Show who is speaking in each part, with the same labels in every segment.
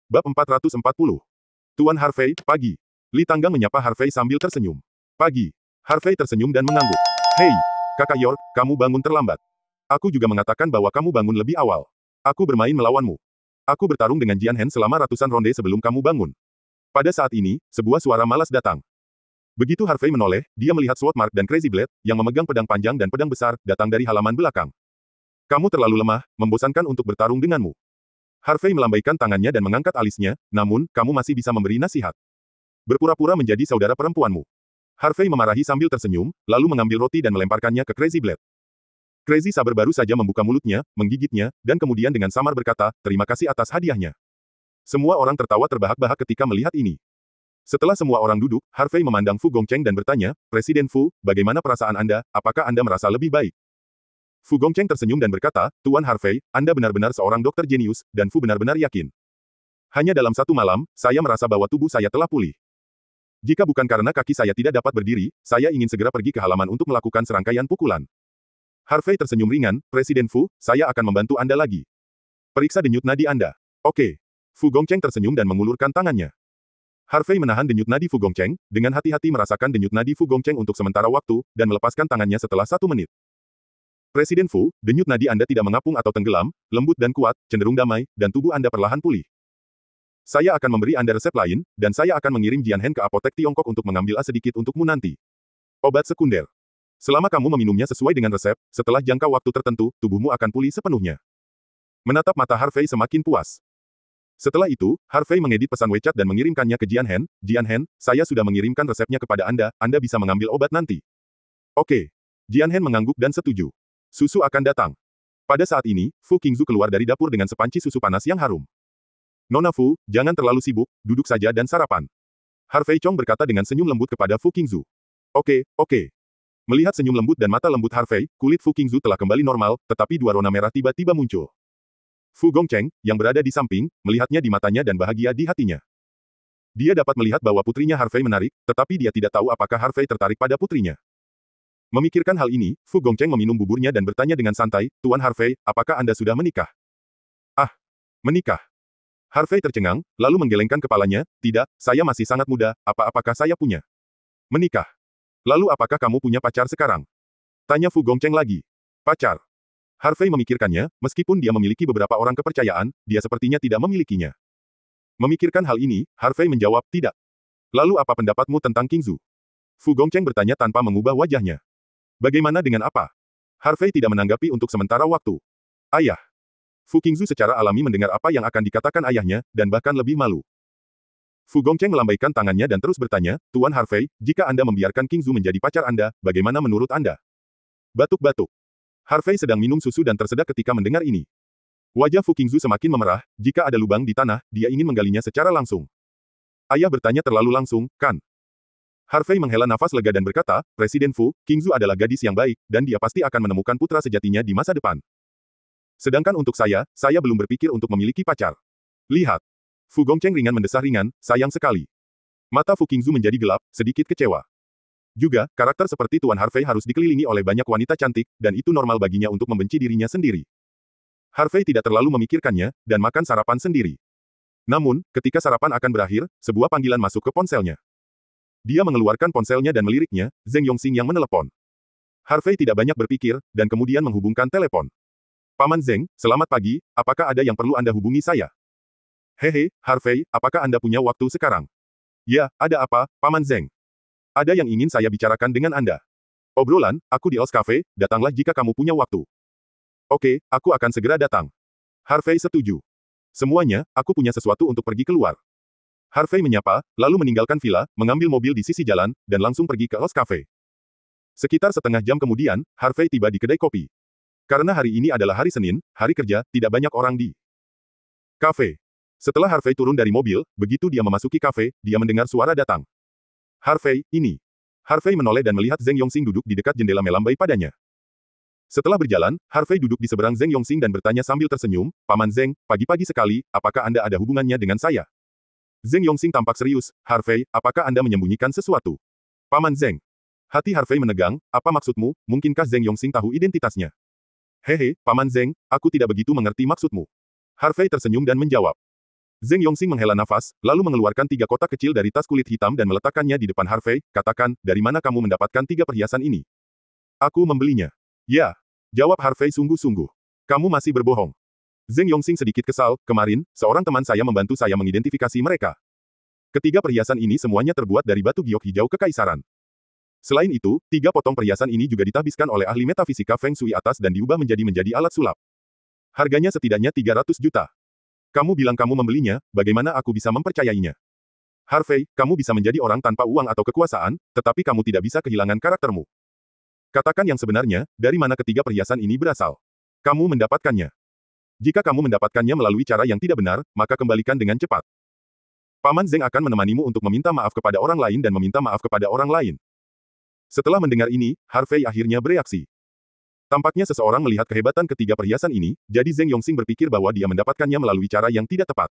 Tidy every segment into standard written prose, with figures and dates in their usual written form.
Speaker 1: Bab 440. Tuan Harvey, pagi. Li Tanggang menyapa Harvey sambil tersenyum. Pagi. Harvey tersenyum dan mengangguk. Hei, kakak York, kamu bangun terlambat. Aku juga mengatakan bahwa kamu bangun lebih awal. Aku bermain melawanmu. Aku bertarung dengan Jian Hen selama ratusan ronde sebelum kamu bangun. Pada saat ini, sebuah suara malas datang. Begitu Harvey menoleh, dia melihat Swordmark dan Crazy Blade, yang memegang pedang panjang dan pedang besar, datang dari halaman belakang. Kamu terlalu lemah, membosankan untuk bertarung denganmu. Harvey melambaikan tangannya dan mengangkat alisnya, namun, kamu masih bisa memberi nasihat. Berpura-pura menjadi saudara perempuanmu. Harvey memarahi sambil tersenyum, lalu mengambil roti dan melemparkannya ke Crazy Blade. Crazy Saber baru saja membuka mulutnya, menggigitnya, dan kemudian dengan samar berkata, terima kasih atas hadiahnya. Semua orang tertawa terbahak-bahak ketika melihat ini. Setelah semua orang duduk, Harvey memandang Fu Gongcheng dan bertanya, Presiden Fu, bagaimana perasaan Anda, apakah Anda merasa lebih baik? Fu Gongcheng tersenyum dan berkata, Tuan Harvey, Anda benar-benar seorang dokter jenius, dan Fu benar-benar yakin. Hanya dalam satu malam, saya merasa bahwa tubuh saya telah pulih. Jika bukan karena kaki saya tidak dapat berdiri, saya ingin segera pergi ke halaman untuk melakukan serangkaian pukulan. Harvey tersenyum ringan, Presiden Fu, saya akan membantu Anda lagi. Periksa denyut nadi Anda. Oke. Fu Gongcheng tersenyum dan mengulurkan tangannya. Harvey menahan denyut nadi Fu Gongcheng, dengan hati-hati merasakan denyut nadi Fu Gongcheng untuk sementara waktu, dan melepaskan tangannya setelah 1 menit. Presiden Fu, denyut nadi Anda tidak mengapung atau tenggelam, lembut dan kuat, cenderung damai, dan tubuh Anda perlahan pulih. Saya akan memberi Anda resep lain, dan saya akan mengirim Jian Hen ke apotek Tiongkok untuk mengambil sedikit untukmu nanti. Obat sekunder. Selama kamu meminumnya sesuai dengan resep, setelah jangka waktu tertentu, tubuhmu akan pulih sepenuhnya. Menatap mata Harvey semakin puas. Setelah itu, Harvey mengedit pesan WeChat dan mengirimkannya ke Jian Hen, saya sudah mengirimkan resepnya kepada Anda bisa mengambil obat nanti. Oke. Jian Hen mengangguk dan setuju. Susu akan datang. Pada saat ini, Fu Qingzu keluar dari dapur dengan sepanci susu panas yang harum. Nona Fu, jangan terlalu sibuk, duduk saja dan sarapan. Harvey Chong berkata dengan senyum lembut kepada Fu Qingzu. Oke. Melihat senyum lembut dan mata lembut Harvey, kulit Fu Qingzu telah kembali normal, tetapi dua rona merah tiba-tiba muncul. Fu Gongcheng, yang berada di samping, melihatnya di matanya dan bahagia di hatinya. Dia dapat melihat bahwa putrinya Harvey menarik, tetapi dia tidak tahu apakah Harvey tertarik pada putrinya. Memikirkan hal ini, Fu Gongcheng meminum buburnya dan bertanya dengan santai, Tuan Harvey, apakah Anda sudah menikah? Ah, menikah. Harvey tercengang, lalu menggelengkan kepalanya, tidak, saya masih sangat muda, apakah saya punya? Menikah. Lalu apakah kamu punya pacar sekarang? Tanya Fu Gongcheng lagi. Pacar. Harvey memikirkannya, meskipun dia memiliki beberapa orang kepercayaan, dia sepertinya tidak memilikinya. Memikirkan hal ini, Harvey menjawab, tidak. Lalu apa pendapatmu tentang Qingzu? Fu Gongcheng bertanya tanpa mengubah wajahnya. Bagaimana dengan apa? Harvey tidak menanggapi untuk sementara waktu. Ayah. Fu Qingzu secara alami mendengar apa yang akan dikatakan ayahnya, dan bahkan lebih malu. Fu Gongcheng melambaikan tangannya dan terus bertanya, Tuan Harvey, jika Anda membiarkan Qingzu menjadi pacar Anda, bagaimana menurut Anda? Batuk-batuk. Harvey sedang minum susu dan tersedak ketika mendengar ini. Wajah Fu Qingzu semakin memerah, jika ada lubang di tanah, dia ingin menggalinya secara langsung. Ayah bertanya terlalu langsung, kan? Harvey menghela nafas lega dan berkata, Presiden Fu, Qingzu adalah gadis yang baik, dan dia pasti akan menemukan putra sejatinya di masa depan. Sedangkan untuk saya belum berpikir untuk memiliki pacar. Lihat. Fu Gongcheng ringan mendesah ringan, sayang sekali. Mata Fu Qingzu menjadi gelap, sedikit kecewa. Juga, karakter seperti Tuan Harvey harus dikelilingi oleh banyak wanita cantik, dan itu normal baginya untuk membenci dirinya sendiri. Harvey tidak terlalu memikirkannya, dan makan sarapan sendiri. Namun, ketika sarapan akan berakhir, sebuah panggilan masuk ke ponselnya. Dia mengeluarkan ponselnya dan meliriknya, Zheng Yongxing yang menelepon. Harvey tidak banyak berpikir, dan kemudian menghubungkan telepon. Paman Zheng, selamat pagi, apakah ada yang perlu Anda hubungi saya? Hehe, Harvey, apakah Anda punya waktu sekarang? Ya, ada apa, Paman Zheng? Ada yang ingin saya bicarakan dengan Anda. Obrolan, aku di Els Cafe, datanglah jika kamu punya waktu. Oke, aku akan segera datang. Harvey setuju. Semuanya, aku punya sesuatu untuk pergi keluar. Harvey menyapa, lalu meninggalkan villa, mengambil mobil di sisi jalan, dan langsung pergi ke Els Cafe. Sekitar setengah jam kemudian, Harvey tiba di kedai kopi. Karena hari ini adalah hari Senin, hari kerja, tidak banyak orang di kafe. Setelah Harvey turun dari mobil, begitu dia memasuki kafe, dia mendengar suara datang. Harvey, ini. Harvey menoleh dan melihat Zheng Yongxing duduk di dekat jendela melambai padanya. Setelah berjalan, Harvey duduk di seberang Zheng Yongxing dan bertanya sambil tersenyum, Paman Zheng, pagi-pagi sekali, apakah Anda ada hubungannya dengan saya? Zheng Yongxing tampak serius, Harvey, apakah Anda menyembunyikan sesuatu? Paman Zheng. Hati Harvey menegang, apa maksudmu, mungkinkah Zheng Yongxing tahu identitasnya? Hehe, Paman Zheng, aku tidak begitu mengerti maksudmu. Harvey tersenyum dan menjawab. Zeng Yongxing menghela nafas, lalu mengeluarkan 3 kotak kecil dari tas kulit hitam dan meletakkannya di depan Harvey, katakan, dari mana kamu mendapatkan 3 perhiasan ini? Aku membelinya. Ya. Jawab Harvey sungguh-sungguh. Kamu masih berbohong. Zeng Yongxing sedikit kesal, kemarin, seorang teman saya membantu saya mengidentifikasi mereka. Ketiga perhiasan ini semuanya terbuat dari batu giok hijau kekaisaran. Selain itu, 3 potong perhiasan ini juga ditabiskan oleh ahli metafisika Feng Shui atas dan diubah menjadi alat sulap. Harganya setidaknya 300 juta. Kamu bilang kamu membelinya, bagaimana aku bisa mempercayainya? Harvey, kamu bisa menjadi orang tanpa uang atau kekuasaan, tetapi kamu tidak bisa kehilangan karaktermu. Katakan yang sebenarnya, dari mana ketiga perhiasan ini berasal? Kamu mendapatkannya. Jika kamu mendapatkannya melalui cara yang tidak benar, maka kembalikan dengan cepat. Paman Zeng akan menemanimu untuk meminta maaf kepada orang lain dan meminta maaf kepada orang lain. Setelah mendengar ini, Harvey akhirnya bereaksi. Tampaknya seseorang melihat kehebatan ketiga perhiasan ini, jadi Zeng Yongxing berpikir bahwa dia mendapatkannya melalui cara yang tidak tepat.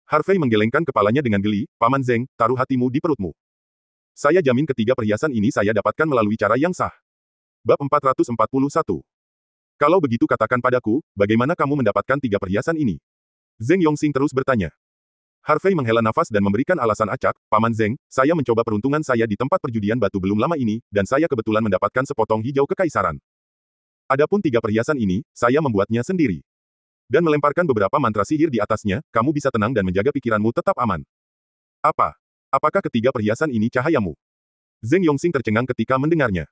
Speaker 1: Harvey menggelengkan kepalanya dengan geli, Paman Zeng, taruh hatimu di perutmu. Saya jamin ketiga perhiasan ini saya dapatkan melalui cara yang sah. Bab 441. Kalau begitu katakan padaku, bagaimana kamu mendapatkan 3 perhiasan ini? Zeng Yongxing terus bertanya. Harvey menghela nafas dan memberikan alasan acak, Paman Zeng, saya mencoba peruntungan saya di tempat perjudian batu belum lama ini, dan saya kebetulan mendapatkan sepotong hijau kekaisaran. Adapun 3 perhiasan ini, saya membuatnya sendiri. Dan melemparkan beberapa mantra sihir di atasnya, kamu bisa tenang dan menjaga pikiranmu tetap aman. Apa? Apakah ketiga perhiasan ini cahayamu? Zeng Yongxing tercengang ketika mendengarnya.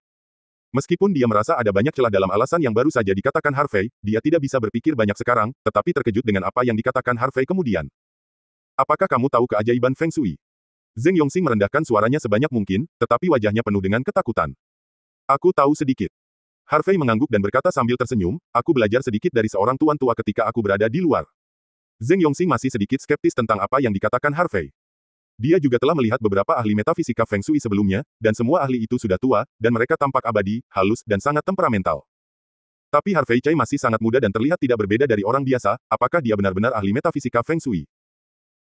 Speaker 1: Meskipun dia merasa ada banyak celah dalam alasan yang baru saja dikatakan Harvey, dia tidak bisa berpikir banyak sekarang, tetapi terkejut dengan apa yang dikatakan Harvey kemudian. Apakah kamu tahu keajaiban Feng Shui? Zeng Yongxing merendahkan suaranya sebanyak mungkin, tetapi wajahnya penuh dengan ketakutan. Aku tahu sedikit. Harvey mengangguk dan berkata sambil tersenyum, aku belajar sedikit dari seorang tuan tua ketika aku berada di luar. Zeng Yongxing masih sedikit skeptis tentang apa yang dikatakan Harvey. Dia juga telah melihat beberapa ahli metafisika Feng Shui sebelumnya, dan semua ahli itu sudah tua, dan mereka tampak abadi, halus, dan sangat temperamental. Tapi Harvey Chai masih sangat muda dan terlihat tidak berbeda dari orang biasa, apakah dia benar-benar ahli metafisika Feng Shui?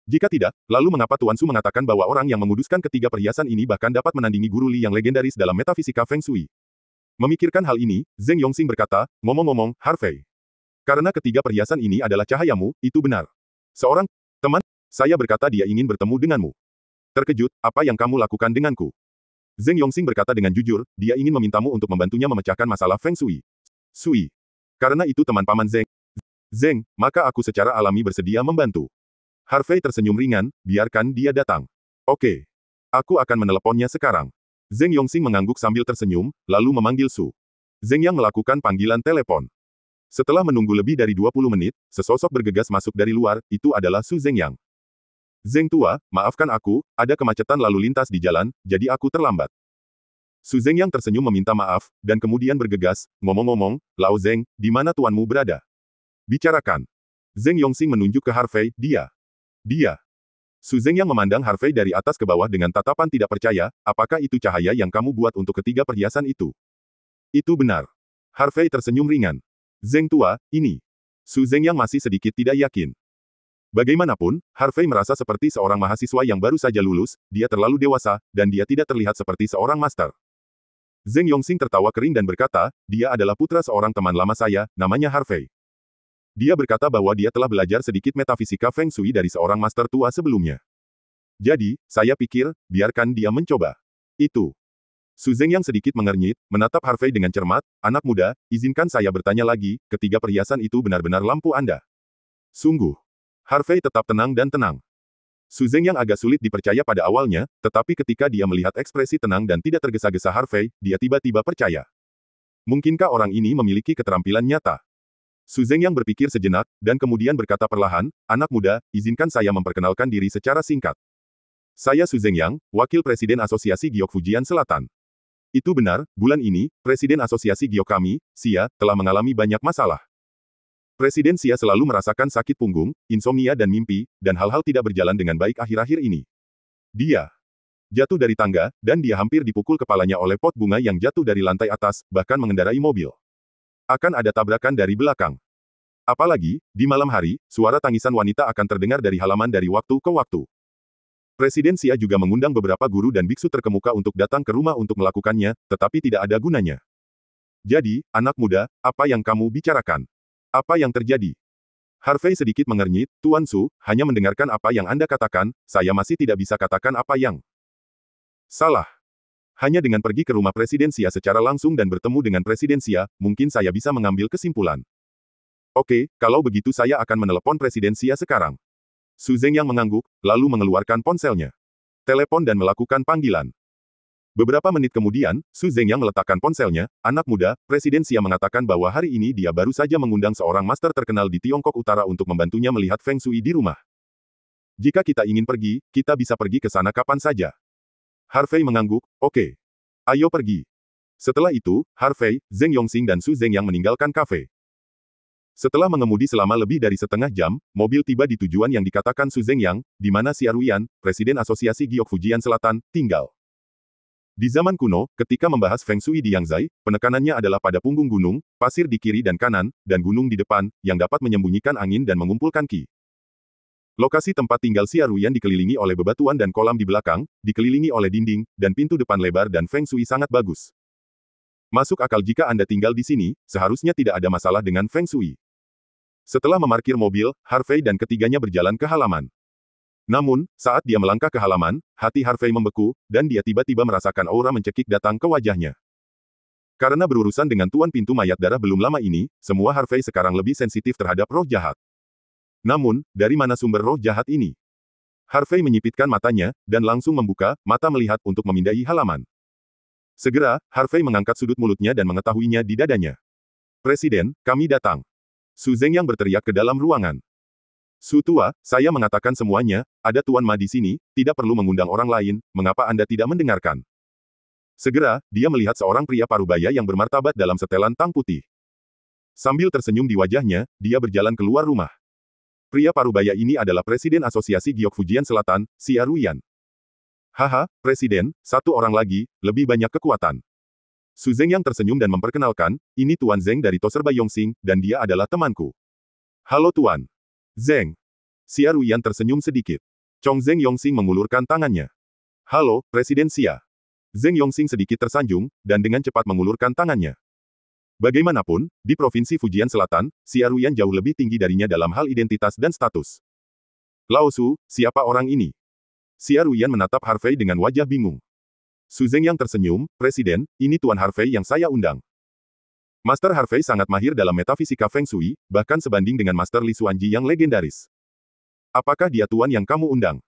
Speaker 1: Jika tidak, lalu mengapa Tuan Su mengatakan bahwa orang yang menguduskan ketiga perhiasan ini bahkan dapat menandingi guru Li yang legendaris dalam metafisika Feng Shui? Memikirkan hal ini, Zeng Yongxing berkata, ngomong-ngomong, Harvey. Karena ketiga perhiasan ini adalah cahayamu, itu benar. Seorang teman, saya berkata dia ingin bertemu denganmu. Terkejut, apa yang kamu lakukan denganku? Zeng Yongxing berkata dengan jujur, dia ingin memintamu untuk membantunya memecahkan masalah Feng Shui. Sui. Karena itu teman Paman Zeng. Zeng, maka aku secara alami bersedia membantu. Harvey tersenyum ringan, biarkan dia datang. Oke. Aku akan meneleponnya sekarang. Zeng Yongxing mengangguk sambil tersenyum, lalu memanggil Su. Zeng Yang melakukan panggilan telepon. Setelah menunggu lebih dari 20 menit, sesosok bergegas masuk dari luar, itu adalah Su Zeng Yang. Zeng tua, maafkan aku, ada kemacetan lalu lintas di jalan, jadi aku terlambat. Su Zeng Yang tersenyum meminta maaf, dan kemudian bergegas, ngomong-ngomong, Lao Zeng, di mana tuanmu berada? Bicarakan. Zeng Yongxing menunjuk ke Harvey, dia. Su Zeng Yang memandang Harvey dari atas ke bawah dengan tatapan tidak percaya, apakah itu cahaya yang kamu buat untuk ketiga perhiasan itu? Itu benar. Harvey tersenyum ringan. Zeng tua, ini. Su Zeng Yang masih sedikit tidak yakin. Bagaimanapun, Harvey merasa seperti seorang mahasiswa yang baru saja lulus, dia terlalu dewasa, dan dia tidak terlihat seperti seorang master. Zeng Yongxing tertawa kering dan berkata, dia adalah putra seorang teman lama saya, namanya Harvey. Dia berkata bahwa dia telah belajar sedikit metafisika Feng Shui dari seorang master tua sebelumnya. Jadi, saya pikir, biarkan dia mencoba. Itu. Su Zeng Yang sedikit mengernyit, menatap Harvey dengan cermat, anak muda, izinkan saya bertanya lagi, ketiga perhiasan itu benar-benar lampu Anda. Sungguh. Harvey tetap tenang dan tenang. Su Zeng Yang agak sulit dipercaya pada awalnya, tetapi ketika dia melihat ekspresi tenang dan tidak tergesa-gesa Harvey, dia tiba-tiba percaya. Mungkinkah orang ini memiliki keterampilan nyata? Su Zeng Yang berpikir sejenak, dan kemudian berkata perlahan, anak muda, izinkan saya memperkenalkan diri secara singkat. Saya Su Zeng Yang, Wakil Presiden Asosiasi Giok Fujian Selatan. Itu benar, bulan ini, Presiden Asosiasi Giok kami, Xia, telah mengalami banyak masalah. Presiden Xia selalu merasakan sakit punggung, insomnia dan mimpi, dan hal-hal tidak berjalan dengan baik akhir-akhir ini. Dia jatuh dari tangga, dan dia hampir dipukul kepalanya oleh pot bunga yang jatuh dari lantai atas, bahkan mengendarai mobil. Akan ada tabrakan dari belakang. Apalagi, di malam hari, suara tangisan wanita akan terdengar dari halaman dari waktu ke waktu. Presiden Xia juga mengundang beberapa guru dan biksu terkemuka untuk datang ke rumah untuk melakukannya, tetapi tidak ada gunanya. Jadi, anak muda, apa yang kamu bicarakan? Apa yang terjadi? Harvey sedikit mengernyit, Tuan Su, hanya mendengarkan apa yang Anda katakan, saya masih tidak bisa katakan apa yang salah. Hanya dengan pergi ke rumah presidensia secara langsung dan bertemu dengan presidensia, mungkin saya bisa mengambil kesimpulan. Oke, kalau begitu saya akan menelepon presidensia sekarang. Su Zeng yang mengangguk, lalu mengeluarkan ponselnya. Telepon dan melakukan panggilan. Beberapa menit kemudian, Su Zeng yang meletakkan ponselnya, anak muda, presidensia mengatakan bahwa hari ini dia baru saja mengundang seorang master terkenal di Tiongkok Utara untuk membantunya melihat Feng Shui di rumah. Jika kita ingin pergi, kita bisa pergi ke sana kapan saja. Harvey mengangguk, oke. Ayo pergi. Setelah itu, Harvey, Zeng Yongxing dan Su Zeng yang meninggalkan kafe. Setelah mengemudi selama lebih dari setengah jam, mobil tiba di tujuan yang dikatakan Su Zeng Yang, di mana Xia Ruyan, Presiden Asosiasi Giok Fujian Selatan, tinggal. Di zaman kuno, ketika membahas Feng Shui di Yangzai, penekanannya adalah pada punggung gunung, pasir di kiri dan kanan, dan gunung di depan, yang dapat menyembunyikan angin dan mengumpulkan qi. Lokasi tempat tinggal Xia Ruyan dikelilingi oleh bebatuan dan kolam di belakang, dikelilingi oleh dinding, dan pintu depan lebar dan Feng Shui sangat bagus. Masuk akal jika Anda tinggal di sini, seharusnya tidak ada masalah dengan Feng Shui. Setelah memarkir mobil, Harvey dan ketiganya berjalan ke halaman. Namun, saat dia melangkah ke halaman, hati Harvey membeku, dan dia tiba-tiba merasakan aura mencekik datang ke wajahnya. Karena berurusan dengan tuan pintu mayat darah belum lama ini, semua Harvey sekarang lebih sensitif terhadap roh jahat. Namun, dari mana sumber roh jahat ini? Harvey menyipitkan matanya, dan langsung membuka mata melihat untuk memindai halaman. Segera, Harvey mengangkat sudut mulutnya dan mengetahuinya di dadanya. Presiden, kami datang. Su Zeng yang berteriak ke dalam ruangan. Su tua, saya mengatakan semuanya, ada Tuan Ma di sini, tidak perlu mengundang orang lain, mengapa Anda tidak mendengarkan? Segera, dia melihat seorang pria parubaya yang bermartabat dalam setelan tang putih. Sambil tersenyum di wajahnya, dia berjalan keluar rumah. Pria parubaya ini adalah Presiden Asosiasi Giok Fujian Selatan, Xia Ruyan. Haha, Presiden, satu orang lagi, lebih banyak kekuatan. Su Zeng yang tersenyum dan memperkenalkan, ini Tuan Zeng dari Toserba Yongxing, dan dia adalah temanku. Halo Tuan. Zeng. Xia Ruyan tersenyum sedikit. Chong Zeng Yongxing mengulurkan tangannya. Halo, Presiden Xia. Zeng Yongxing sedikit tersanjung, dan dengan cepat mengulurkan tangannya. Bagaimanapun, di Provinsi Fujian Selatan, Xia Ruyan jauh lebih tinggi darinya dalam hal identitas dan status. Lao Su, siapa orang ini? Xia Ruyan menatap Harvey dengan wajah bingung. Su Zeng yang tersenyum, Presiden, ini Tuan Harvey yang saya undang. Master Harvey sangat mahir dalam metafisika Feng Shui, bahkan sebanding dengan Master Li Xuanji yang legendaris. Apakah dia Tuan yang kamu undang?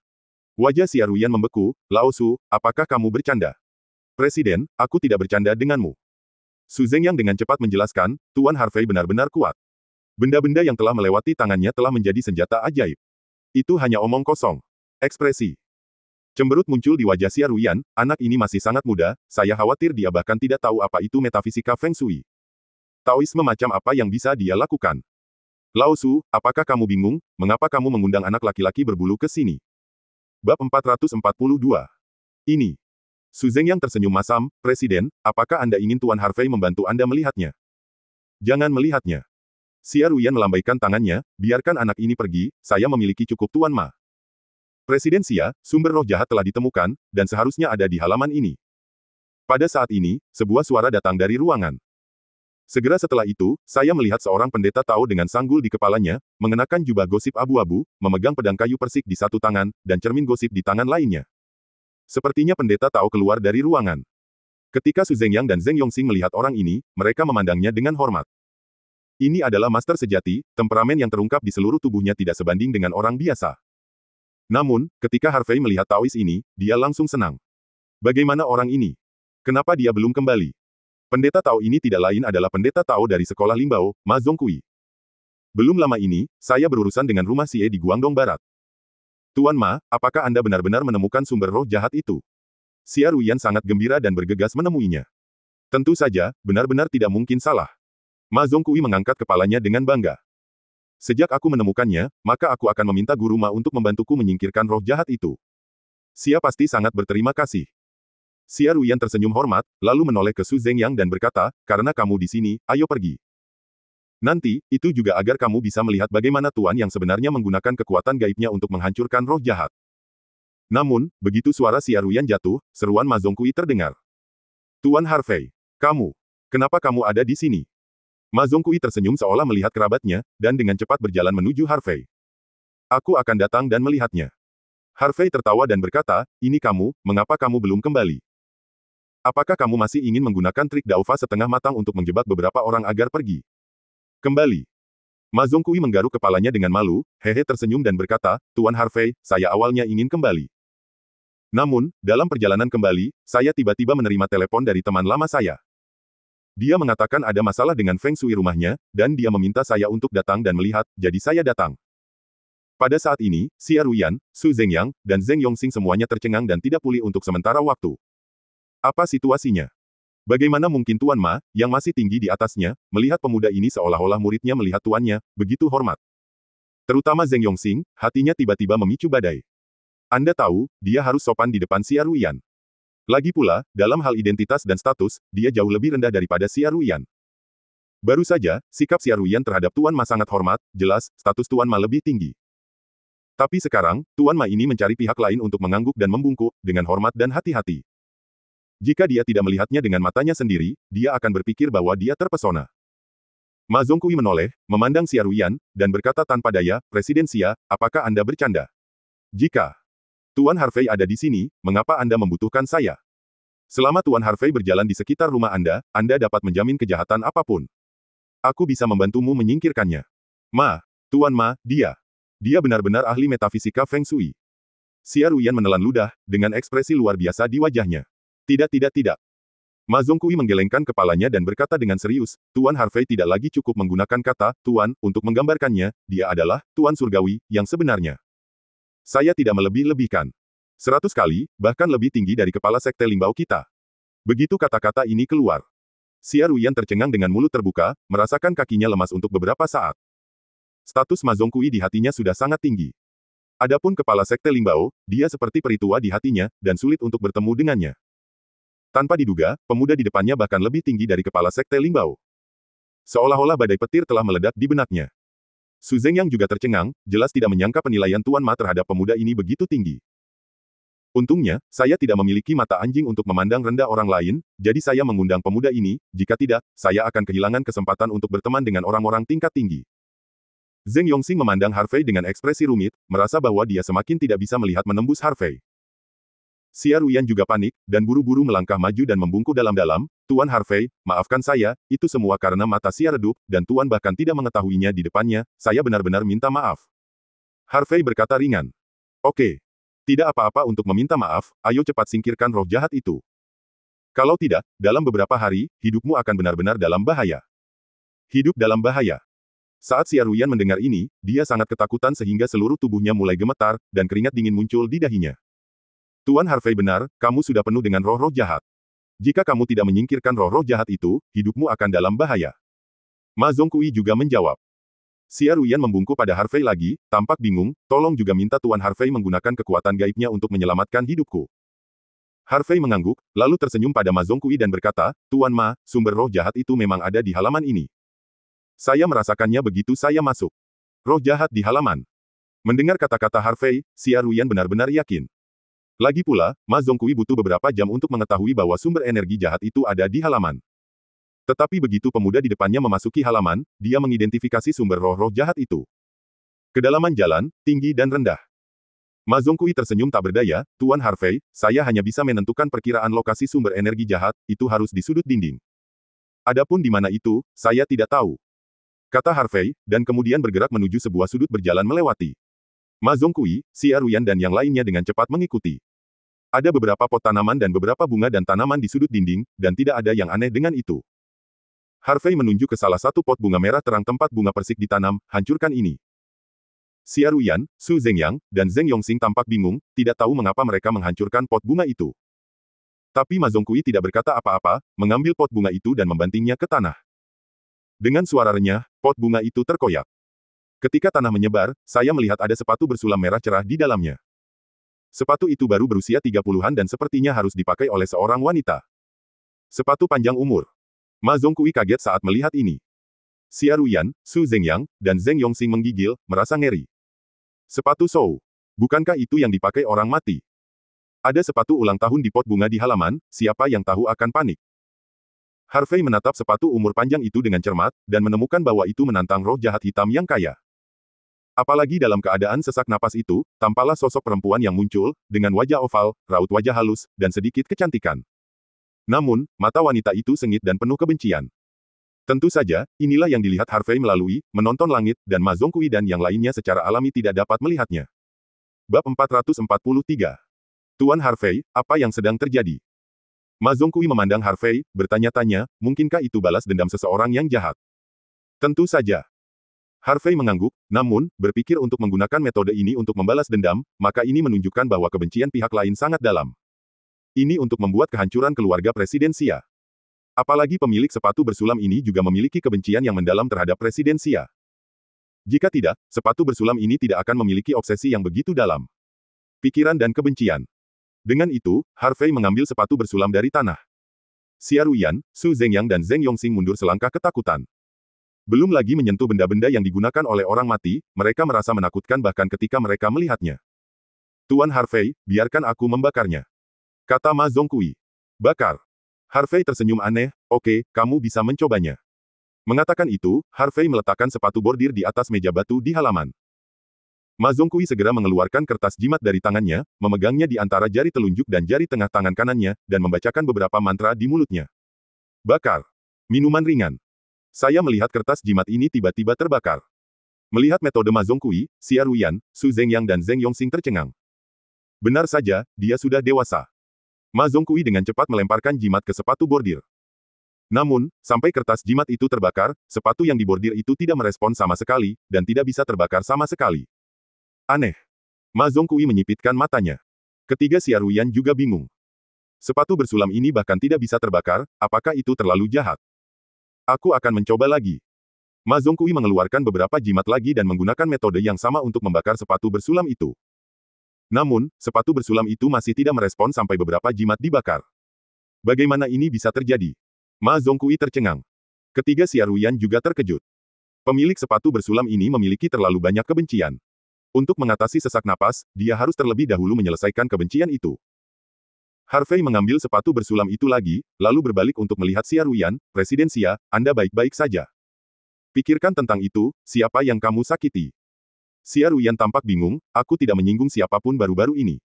Speaker 1: Wajah Xia Ruyan membeku, Lao Su, apakah kamu bercanda? Presiden, aku tidak bercanda denganmu. Su Zeng yang dengan cepat menjelaskan, Tuan Harvey benar-benar kuat. Benda-benda yang telah melewati tangannya telah menjadi senjata ajaib. Itu hanya omong kosong. Ekspresi cemberut muncul di wajah Xia Ruyan, anak ini masih sangat muda, saya khawatir dia bahkan tidak tahu apa itu metafisika Feng Shui. Taoisme macam apa yang bisa dia lakukan? Lao Su, apakah kamu bingung, mengapa kamu mengundang anak laki-laki berbulu ke sini? Bab 442. Ini. Su Zeng yang tersenyum masam, Presiden, apakah Anda ingin Tuan Harvey membantu Anda melihatnya? Jangan melihatnya. Xia Ruyan melambaikan tangannya, biarkan anak ini pergi, saya memiliki cukup Tuan Ma. Presiden Xia, sumber roh jahat telah ditemukan, dan seharusnya ada di halaman ini. Pada saat ini, sebuah suara datang dari ruangan. Segera setelah itu, saya melihat seorang pendeta Tao dengan sanggul di kepalanya, mengenakan jubah gosip abu-abu, memegang pedang kayu persik di satu tangan, dan cermin gosip di tangan lainnya. Sepertinya pendeta Tao keluar dari ruangan. Ketika Su Zeng Yang dan Zeng Yongxing melihat orang ini, mereka memandangnya dengan hormat. Ini adalah master sejati, temperamen yang terungkap di seluruh tubuhnya tidak sebanding dengan orang biasa. Namun, ketika Harvey melihat Taois ini, dia langsung senang. Bagaimana orang ini? Kenapa dia belum kembali? Pendeta Tao ini tidak lain adalah pendeta Tao dari sekolah Limbao, Ma Zongkui. Belum lama ini, saya berurusan dengan rumah Xie di Guangdong Barat. Tuan Ma, apakah Anda benar-benar menemukan sumber roh jahat itu? Xia Ruyan sangat gembira dan bergegas menemuinya. Tentu saja, benar-benar tidak mungkin salah. Ma Zongkui mengangkat kepalanya dengan bangga. Sejak aku menemukannya, maka aku akan meminta Guru Ma untuk membantuku menyingkirkan roh jahat itu. Xia pasti sangat berterima kasih. Xia Ruyan tersenyum hormat, lalu menoleh ke Su Zeng Yang dan berkata, karena kamu di sini, ayo pergi. Nanti, itu juga agar kamu bisa melihat bagaimana Tuan yang sebenarnya menggunakan kekuatan gaibnya untuk menghancurkan roh jahat. Namun, begitu suara Xia Ruyan jatuh, seruan Ma Zongkui terdengar. Tuan Harvey, kamu, kenapa kamu ada di sini? Ma Zongkui tersenyum seolah melihat kerabatnya, dan dengan cepat berjalan menuju Harvey. Aku akan datang dan melihatnya. Harvey tertawa dan berkata, ini kamu, mengapa kamu belum kembali? Apakah kamu masih ingin menggunakan trik Daova setengah matang untuk menjebak beberapa orang agar pergi? Kembali. Ma Zongkui menggaruk kepalanya dengan malu, hehe tersenyum dan berkata, Tuan Harvey, saya awalnya ingin kembali. Namun, dalam perjalanan kembali, saya tiba-tiba menerima telepon dari teman lama saya. Dia mengatakan ada masalah dengan Feng Shui rumahnya, dan dia meminta saya untuk datang dan melihat, jadi saya datang. Pada saat ini, Xia Ruyan, Su Zhengyang, dan Zheng Yongxing semuanya tercengang dan tidak pulih untuk sementara waktu. Apa situasinya? Bagaimana mungkin Tuan Ma, yang masih tinggi di atasnya, melihat pemuda ini seolah-olah muridnya melihat tuannya, begitu hormat. Terutama Zheng Yongxing, hatinya tiba-tiba memicu badai. Anda tahu, dia harus sopan di depan Xia Ruyan. Lagi pula, dalam hal identitas dan status, dia jauh lebih rendah daripada Xia Ruyan. Baru saja, sikap Xia Ruyan terhadap Tuan Ma sangat hormat, jelas, status Tuan Ma lebih tinggi. Tapi sekarang, Tuan Ma ini mencari pihak lain untuk mengangguk dan membungkuk, dengan hormat dan hati-hati. Jika dia tidak melihatnya dengan matanya sendiri, dia akan berpikir bahwa dia terpesona. Ma Zongkui menoleh, memandang Xia Ruyan, dan berkata tanpa daya, Presiden Xia, apakah Anda bercanda? Jika Tuan Harvey ada di sini, mengapa Anda membutuhkan saya? Selama Tuan Harvey berjalan di sekitar rumah Anda dapat menjamin kejahatan apapun. Aku bisa membantumu menyingkirkannya. Ma, Tuan Ma, dia benar-benar ahli metafisika Feng Shui. Xia Ruyan menelan ludah, dengan ekspresi luar biasa di wajahnya. Tidak. Ma Zongkui menggelengkan kepalanya dan berkata dengan serius, Tuan Harvey tidak lagi cukup menggunakan kata, Tuan, untuk menggambarkannya, dia adalah Tuan Surgawi, yang sebenarnya. Saya tidak melebih-lebihkan. 100 kali, bahkan lebih tinggi dari kepala sekte Limbao kita. Begitu kata-kata ini keluar. Xia Ruyan tercengang dengan mulut terbuka, merasakan kakinya lemas untuk beberapa saat. Status Ma Zongkui di hatinya sudah sangat tinggi. Adapun kepala sekte Limbao, dia seperti peritua di hatinya, dan sulit untuk bertemu dengannya. Tanpa diduga, pemuda di depannya bahkan lebih tinggi dari kepala sekte Limbao. Seolah-olah badai petir telah meledak di benaknya. Su Zhengyang juga tercengang, jelas tidak menyangka penilaian Tuan Ma terhadap pemuda ini begitu tinggi. Untungnya, saya tidak memiliki mata anjing untuk memandang rendah orang lain, jadi saya mengundang pemuda ini, jika tidak, saya akan kehilangan kesempatan untuk berteman dengan orang-orang tingkat tinggi. Zheng Yongxing memandang Harvey dengan ekspresi rumit, merasa bahwa dia semakin tidak bisa melihat menembus Harvey. Xia Ruyan juga panik, dan buru-buru melangkah maju dan membungkuk dalam-dalam, Tuan Harvey, maafkan saya, itu semua karena mata Xia redup, dan Tuan bahkan tidak mengetahuinya di depannya, saya benar-benar minta maaf. Harvey berkata ringan. Oke. Tidak apa-apa untuk meminta maaf, ayo cepat singkirkan roh jahat itu. Kalau tidak, dalam beberapa hari, hidupmu akan benar-benar dalam bahaya. Hidup dalam bahaya. Saat Xia Ruyan mendengar ini, dia sangat ketakutan sehingga seluruh tubuhnya mulai gemetar, dan keringat dingin muncul di dahinya. Tuan Harvey benar, kamu sudah penuh dengan roh-roh jahat. Jika kamu tidak menyingkirkan roh-roh jahat itu, hidupmu akan dalam bahaya. Ma Zongkui juga menjawab. Xia Ruyan membungkuk pada Harvey lagi, tampak bingung, tolong juga minta Tuan Harvey menggunakan kekuatan gaibnya untuk menyelamatkan hidupku. Harvey mengangguk, lalu tersenyum pada Ma Zongkui dan berkata, Tuan Ma, sumber roh jahat itu memang ada di halaman ini. Saya merasakannya begitu saya masuk. Roh jahat di halaman. Mendengar kata-kata Harvey, Xia Ruyan benar-benar yakin. Lagi pula, Ma Zongkui butuh beberapa jam untuk mengetahui bahwa sumber energi jahat itu ada di halaman. Tetapi begitu pemuda di depannya memasuki halaman, dia mengidentifikasi sumber roh-roh jahat itu. Kedalaman jalan, tinggi dan rendah. Ma Zongkui tersenyum tak berdaya, Tuan Harvey, saya hanya bisa menentukan perkiraan lokasi sumber energi jahat, itu harus di sudut dinding. Adapun di mana itu, saya tidak tahu. Kata Harvey, dan kemudian bergerak menuju sebuah sudut berjalan melewati. Ma Zongkui, Xia Ruyan dan yang lainnya dengan cepat mengikuti. Ada beberapa pot tanaman dan beberapa bunga dan tanaman di sudut dinding, dan tidak ada yang aneh dengan itu. Harvey menunjuk ke salah satu pot bunga merah terang tempat bunga persik ditanam, hancurkan ini. Xia Ruyan, Su Zhengyang, dan Zheng Yongxing tampak bingung, tidak tahu mengapa mereka menghancurkan pot bunga itu. Tapi Ma Zongkui tidak berkata apa-apa, mengambil pot bunga itu dan membantingnya ke tanah. Dengan suara renyah, pot bunga itu terkoyak. Ketika tanah menyebar, saya melihat ada sepatu bersulam merah cerah di dalamnya. Sepatu itu baru berusia 30-an dan sepertinya harus dipakai oleh seorang wanita. Sepatu panjang umur. Ma Zongkui kaget saat melihat ini. Xia Ruyan, Su Zhengyang, dan Zheng Yongxing menggigil, merasa ngeri. Sepatu Shou. Bukankah itu yang dipakai orang mati? Ada sepatu ulang tahun di pot bunga di halaman, siapa yang tahu akan panik. Harvey menatap sepatu umur panjang itu dengan cermat, dan menemukan bahwa itu menantang roh jahat hitam yang kaya. Apalagi dalam keadaan sesak napas itu, tampaklah sosok perempuan yang muncul, dengan wajah oval, raut wajah halus, dan sedikit kecantikan. Namun, mata wanita itu sengit dan penuh kebencian. Tentu saja, inilah yang dilihat Harvey melalui, menonton langit, dan Ma Zonghui dan yang lainnya secara alami tidak dapat melihatnya. Bab 443. Tuan Harvey, apa yang sedang terjadi? Ma Zonghui memandang Harvey, bertanya-tanya, mungkinkah itu balas dendam seseorang yang jahat? Tentu saja. Harvey mengangguk, namun, berpikir untuk menggunakan metode ini untuk membalas dendam, maka ini menunjukkan bahwa kebencian pihak lain sangat dalam. Ini untuk membuat kehancuran keluarga Presiden Xia. Apalagi pemilik sepatu bersulam ini juga memiliki kebencian yang mendalam terhadap Presiden Xia. Jika tidak, sepatu bersulam ini tidak akan memiliki obsesi yang begitu dalam. Pikiran dan kebencian. Dengan itu, Harvey mengambil sepatu bersulam dari tanah. Xia Ruyan, Su Zhengyang dan Zheng Yongxing mundur selangkah ketakutan. Belum lagi menyentuh benda-benda yang digunakan oleh orang mati, mereka merasa menakutkan bahkan ketika mereka melihatnya. Tuan Harvey, biarkan aku membakarnya. Kata Ma Zonghui. Bakar. Harvey tersenyum aneh, oke, kamu bisa mencobanya. Mengatakan itu, Harvey meletakkan sepatu bordir di atas meja batu di halaman. Ma Zonghui segera mengeluarkan kertas jimat dari tangannya, memegangnya di antara jari telunjuk dan jari tengah tangan kanannya, dan membacakan beberapa mantra di mulutnya. Bakar. Minuman ringan. Saya melihat kertas jimat ini tiba-tiba terbakar. Melihat metode Ma Zonghui, Xia Ruyan, Su Zhengyang dan Zheng Yongxing tercengang. Benar saja, dia sudah dewasa. Ma Zonghui dengan cepat melemparkan jimat ke sepatu bordir. Namun, sampai kertas jimat itu terbakar, sepatu yang dibordir itu tidak merespon sama sekali, dan tidak bisa terbakar sama sekali. Aneh. Ma Zonghui menyipitkan matanya. Ketiga Xia Ruyan juga bingung. Sepatu bersulam ini bahkan tidak bisa terbakar, apakah itu terlalu jahat? Aku akan mencoba lagi. Ma Zonghui mengeluarkan beberapa jimat lagi dan menggunakan metode yang sama untuk membakar sepatu bersulam itu. Namun, sepatu bersulam itu masih tidak merespon sampai beberapa jimat dibakar. Bagaimana ini bisa terjadi? Ma Zonghui tercengang. Ketiga Xia Ruyan juga terkejut. Pemilik sepatu bersulam ini memiliki terlalu banyak kebencian. Untuk mengatasi sesak napas, dia harus terlebih dahulu menyelesaikan kebencian itu. Harvey mengambil sepatu bersulam itu lagi, lalu berbalik untuk melihat Xia Ruyan, Presiden Xia, Anda baik-baik saja. Pikirkan tentang itu, siapa yang kamu sakiti? Xia Ruyan tampak bingung, aku tidak menyinggung siapapun baru-baru ini.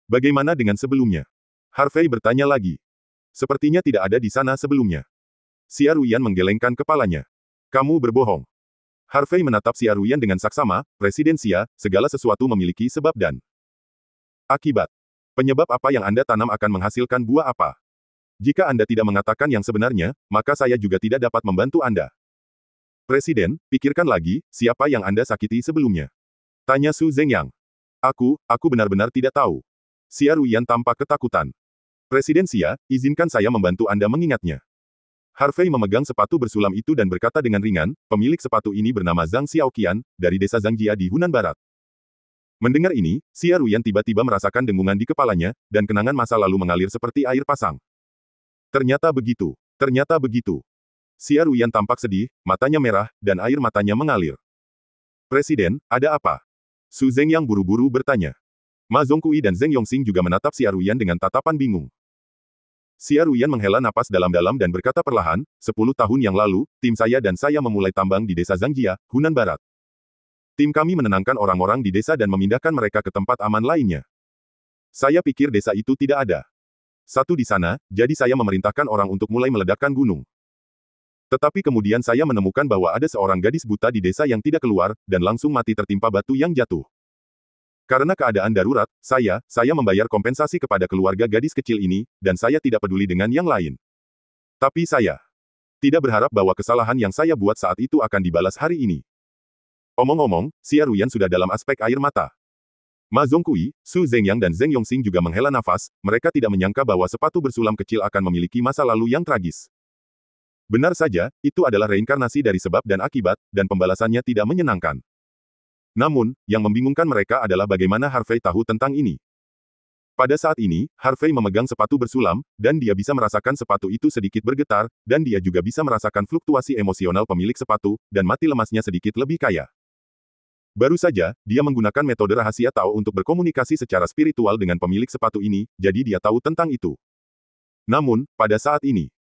Speaker 1: Bagaimana dengan sebelumnya? Harvey bertanya lagi. Sepertinya tidak ada di sana sebelumnya. Xia Ruyan menggelengkan kepalanya. Kamu berbohong. Harvey menatap Xia Ruyan dengan saksama, Presiden Xia, segala sesuatu memiliki sebab dan akibat. Penyebab apa yang Anda tanam akan menghasilkan buah apa? Jika Anda tidak mengatakan yang sebenarnya, maka saya juga tidak dapat membantu Anda. Presiden, pikirkan lagi, siapa yang Anda sakiti sebelumnya? Tanya Su Zhengyang. Aku benar-benar tidak tahu. Xia Ruyan tampak ketakutan. Presiden Xia, izinkan saya membantu Anda mengingatnya. Harvey memegang sepatu bersulam itu dan berkata dengan ringan, pemilik sepatu ini bernama Zhang Xiaoqian, dari desa Zhangjia di Hunan Barat. Mendengar ini, Xia Ruyan tiba-tiba merasakan dengungan di kepalanya, dan kenangan masa lalu mengalir seperti air pasang. Ternyata begitu. Ternyata begitu. Xia Ruyan tampak sedih, matanya merah, dan air matanya mengalir. Presiden, ada apa? Su Zhengyang buru-buru bertanya. Ma Zonghui dan Zheng Yongxing juga menatap Xia Ruyan dengan tatapan bingung. Xia Ruyan menghela napas dalam-dalam dan berkata perlahan, 10 tahun yang lalu, tim saya dan saya memulai tambang di desa Zhangjia, Hunan Barat. Tim kami menenangkan orang-orang di desa dan memindahkan mereka ke tempat aman lainnya. Saya pikir desa itu tidak ada satu di sana, jadi saya memerintahkan orang untuk mulai meledakkan gunung. Tetapi kemudian saya menemukan bahwa ada seorang gadis buta di desa yang tidak keluar, dan langsung mati tertimpa batu yang jatuh. Karena keadaan darurat, saya membayar kompensasi kepada keluarga gadis kecil ini, dan saya tidak peduli dengan yang lain. Tapi saya tidak berharap bahwa kesalahan yang saya buat saat itu akan dibalas hari ini. Omong-omong, Xia Ruyan sudah dalam aspek air mata. Ma Zonghui, Su Zhengyang dan Zheng Yongxing juga menghela nafas, mereka tidak menyangka bahwa sepatu bersulam kecil akan memiliki masa lalu yang tragis. Benar saja, itu adalah reinkarnasi dari sebab dan akibat, dan pembalasannya tidak menyenangkan. Namun, yang membingungkan mereka adalah bagaimana Harvey tahu tentang ini. Pada saat ini, Harvey memegang sepatu bersulam, dan dia bisa merasakan sepatu itu sedikit bergetar, dan dia juga bisa merasakan fluktuasi emosional pemilik sepatu, dan mati lemasnya sedikit lebih kaya. Baru saja, dia menggunakan metode rahasia Tao untuk berkomunikasi secara spiritual dengan pemilik sepatu ini, jadi dia tahu tentang itu. Namun, pada saat ini,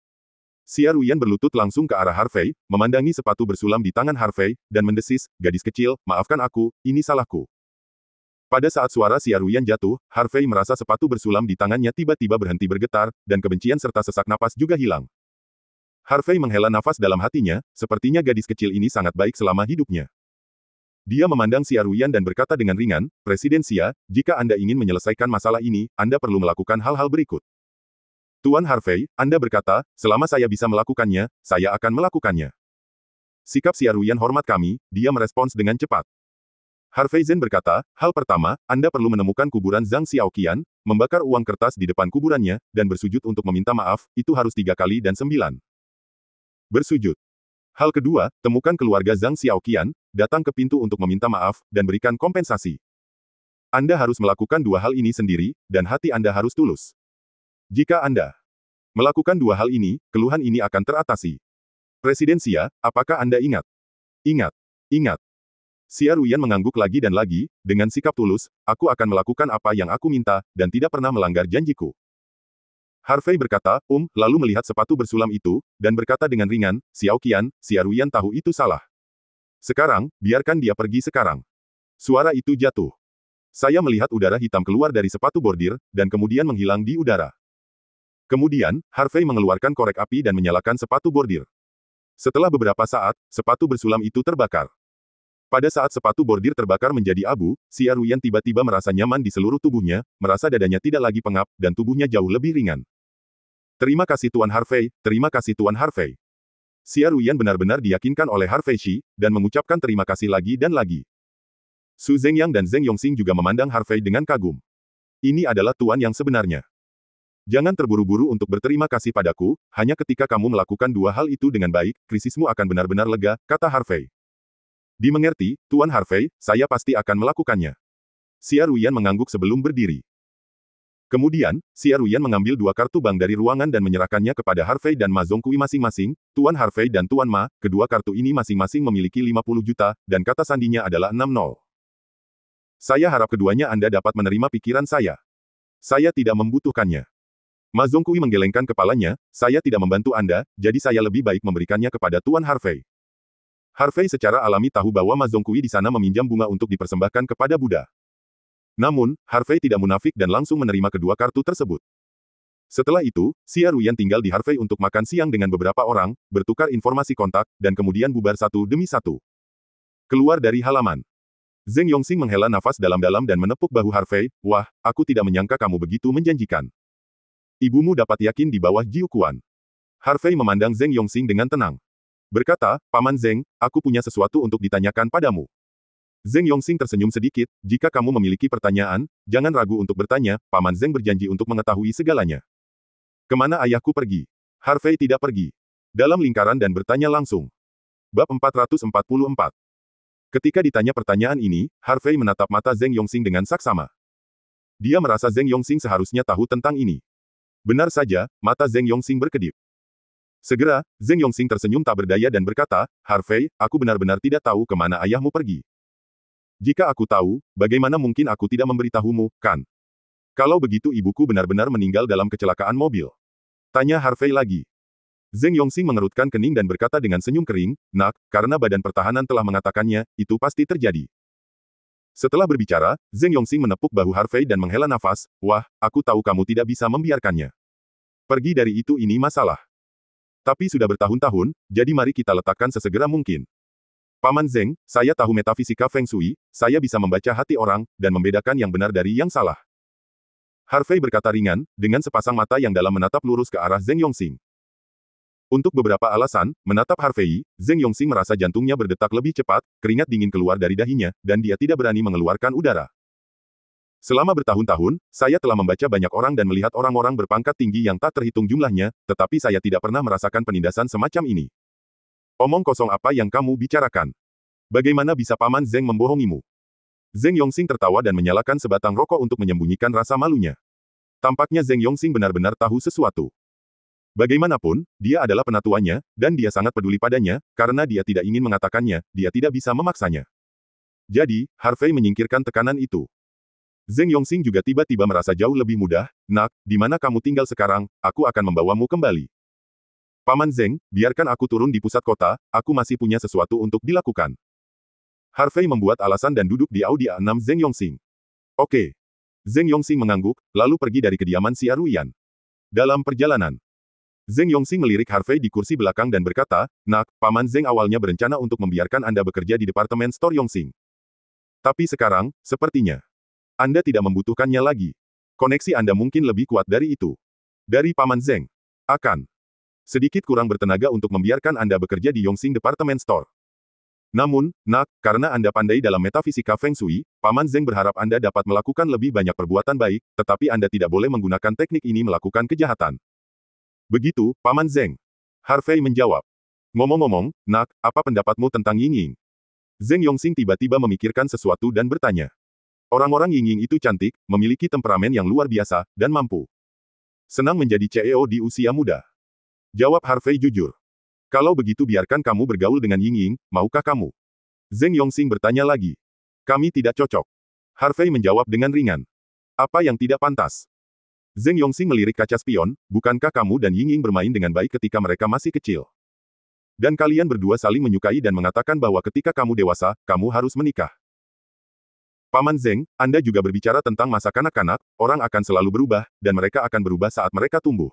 Speaker 1: Xia Ruyan berlutut langsung ke arah Harvey, memandangi sepatu bersulam di tangan Harvey, dan mendesis, gadis kecil, maafkan aku, ini salahku. Pada saat suara Xia Ruyan jatuh, Harvey merasa sepatu bersulam di tangannya tiba-tiba berhenti bergetar, dan kebencian serta sesak napas juga hilang. Harvey menghela nafas dalam hatinya, sepertinya gadis kecil ini sangat baik selama hidupnya. Dia memandang Xia Ruyan dan berkata dengan ringan, Presiden Xia, jika Anda ingin menyelesaikan masalah ini, Anda perlu melakukan hal-hal berikut. Tuan Harvey, Anda berkata, selama saya bisa melakukannya, saya akan melakukannya. Sikap Xia Ruyan hormat kami, dia merespons dengan cepat. Harvey Zhen berkata, hal pertama, Anda perlu menemukan kuburan Zhang Xiaoqian, membakar uang kertas di depan kuburannya, dan bersujud untuk meminta maaf, itu harus 3 kali dan 9. Bersujud. Hal kedua, temukan keluarga Zhang Xiaoqian, datang ke pintu untuk meminta maaf, dan berikan kompensasi. Anda harus melakukan 2 hal ini sendiri, dan hati Anda harus tulus. Jika Anda melakukan 2 hal ini, keluhan ini akan teratasi. Presiden Xia, apakah Anda ingat? Ingat. Ingat. Xia Ruyan mengangguk lagi dan lagi, dengan sikap tulus, aku akan melakukan apa yang aku minta, dan tidak pernah melanggar janjiku. Harvey berkata, lalu melihat sepatu bersulam itu, dan berkata dengan ringan, Xiaoqian, Xia Ruyan tahu itu salah. Sekarang, biarkan dia pergi sekarang. Suara itu jatuh. Saya melihat udara hitam keluar dari sepatu bordir, dan kemudian menghilang di udara. Kemudian, Harvey mengeluarkan korek api dan menyalakan sepatu bordir. Setelah beberapa saat, sepatu bersulam itu terbakar. Pada saat sepatu bordir terbakar menjadi abu, Xia Ruyan tiba-tiba merasa nyaman di seluruh tubuhnya, merasa dadanya tidak lagi pengap, dan tubuhnya jauh lebih ringan. Terima kasih Tuan Harvey, terima kasih Tuan Harvey. Xia Ruyan benar-benar diyakinkan oleh Harvey Shi, dan mengucapkan terima kasih lagi dan lagi. Su Zhengyang dan Zheng Yongxing juga memandang Harvey dengan kagum. Ini adalah Tuan yang sebenarnya. Jangan terburu-buru untuk berterima kasih padaku, hanya ketika kamu melakukan 2 hal itu dengan baik, krisismu akan benar-benar lega, kata Harvey. Dimengerti, Tuan Harvey, saya pasti akan melakukannya. Xia Ruyan mengangguk sebelum berdiri. Kemudian, Xia Ruyan mengambil 2 kartu bank dari ruangan dan menyerahkannya kepada Harvey dan Ma Zongqui masing-masing, Tuan Harvey dan Tuan Ma, kedua kartu ini masing-masing memiliki 50 juta, dan kata sandinya adalah 60. Saya harap keduanya Anda dapat menerima pikiran saya. Saya tidak membutuhkannya. Ma Zongqui menggelengkan kepalanya, saya tidak membantu Anda, jadi saya lebih baik memberikannya kepada Tuan Harvey. Harvey secara alami tahu bahwa Ma Zongqui di sana meminjam bunga untuk dipersembahkan kepada Buddha. Namun, Harvey tidak munafik dan langsung menerima kedua kartu tersebut. Setelah itu, Xia Ruyan tinggal di Harvey untuk makan siang dengan beberapa orang, bertukar informasi kontak, dan kemudian bubar satu demi satu. Keluar dari halaman. Zheng Yongxing menghela nafas dalam-dalam dan menepuk bahu Harvey, wah, aku tidak menyangka kamu begitu menjanjikan. Ibumu dapat yakin di bawah Jiu Quan. Harvey memandang Zheng Yongxing dengan tenang. Berkata, Paman Zheng, aku punya sesuatu untuk ditanyakan padamu. Zheng Yongxing tersenyum sedikit, jika kamu memiliki pertanyaan, jangan ragu untuk bertanya, Paman Zheng berjanji untuk mengetahui segalanya. Kemana ayahku pergi? Harvey tidak pergi. Dalam lingkaran dan bertanya langsung. Bab 444. Ketika ditanya pertanyaan ini, Harvey menatap mata Zheng Yongxing dengan saksama. Dia merasa Zheng Yongxing seharusnya tahu tentang ini. Benar saja, mata Zheng Yongxing berkedip. Segera, Zheng Yongxing tersenyum tak berdaya dan berkata, Harvey, aku benar-benar tidak tahu kemana ayahmu pergi. Jika aku tahu, bagaimana mungkin aku tidak memberitahumu, kan? Kalau begitu ibuku benar-benar meninggal dalam kecelakaan mobil. Tanya Harvey lagi. Zheng Yongxing mengerutkan kening dan berkata dengan senyum kering, Nak, karena badan pertahanan telah mengatakannya, itu pasti terjadi. Setelah berbicara, Zheng Yongxing menepuk bahu Harvey dan menghela nafas, wah, aku tahu kamu tidak bisa membiarkannya. Pergi dari itu ini masalah. Tapi sudah bertahun-tahun, jadi mari kita letakkan sesegera mungkin. Paman Zheng, saya tahu metafisika Feng Shui, saya bisa membaca hati orang, dan membedakan yang benar dari yang salah. Harvey berkata ringan, dengan sepasang mata yang dalam menatap lurus ke arah Zheng Yongxing. Untuk beberapa alasan, menatap Harvey, Zheng Yongxing merasa jantungnya berdetak lebih cepat, keringat dingin keluar dari dahinya, dan dia tidak berani mengeluarkan udara. Selama bertahun-tahun, saya telah membaca banyak orang dan melihat orang-orang berpangkat tinggi yang tak terhitung jumlahnya, tetapi saya tidak pernah merasakan penindasan semacam ini. Omong kosong apa yang kamu bicarakan? Bagaimana bisa Paman Zheng membohongimu? Zheng Yongxing tertawa dan menyalakan sebatang rokok untuk menyembunyikan rasa malunya. Tampaknya Zheng Yongxing benar-benar tahu sesuatu. Bagaimanapun, dia adalah penatuannya, dan dia sangat peduli padanya, karena dia tidak ingin mengatakannya, dia tidak bisa memaksanya. Jadi, Harvey menyingkirkan tekanan itu. Zheng Yongxing juga tiba-tiba merasa jauh lebih mudah, Nak, di mana kamu tinggal sekarang, aku akan membawamu kembali. Paman Zeng, biarkan aku turun di pusat kota, aku masih punya sesuatu untuk dilakukan. Harvey membuat alasan dan duduk di Audi A6 Zeng Yongxing. Oke. Zeng Yongxing mengangguk, lalu pergi dari kediaman Xia Ruyan. Dalam perjalanan, Zeng Yongxing melirik Harvey di kursi belakang dan berkata, "Nak, Paman Zeng awalnya berencana untuk membiarkan Anda bekerja di departemen store Yongxing. Tapi sekarang, sepertinya, Anda tidak membutuhkannya lagi. Koneksi Anda mungkin lebih kuat dari itu. Dari Paman Zeng. Akan sedikit kurang bertenaga untuk membiarkan Anda bekerja di Yongxing Department Store. Namun, Nak, karena Anda pandai dalam metafisika Feng Shui, Paman Zeng berharap Anda dapat melakukan lebih banyak perbuatan baik, tetapi Anda tidak boleh menggunakan teknik ini melakukan kejahatan." "Begitu, Paman Zeng." Harvey menjawab. "Ngomong-ngomong, Nak, apa pendapatmu tentang Yingying?" Zeng Yongxing tiba-tiba memikirkan sesuatu dan bertanya. Orang-orang Yingying itu cantik, memiliki temperamen yang luar biasa, dan mampu. Senang menjadi CEO di usia muda. Jawab Harvey jujur. "Kalau begitu biarkan kamu bergaul dengan Yingying, maukah kamu?" Zeng Yongxing bertanya lagi. "Kami tidak cocok." Harvey menjawab dengan ringan. "Apa yang tidak pantas?" Zeng Yongxing melirik kaca spion, "Bukankah kamu dan Yingying bermain dengan baik ketika mereka masih kecil? Dan kalian berdua saling menyukai dan mengatakan bahwa ketika kamu dewasa, kamu harus menikah. Paman Zeng, Anda juga berbicara tentang masa kanak-kanak, orang akan selalu berubah, dan mereka akan berubah saat mereka tumbuh.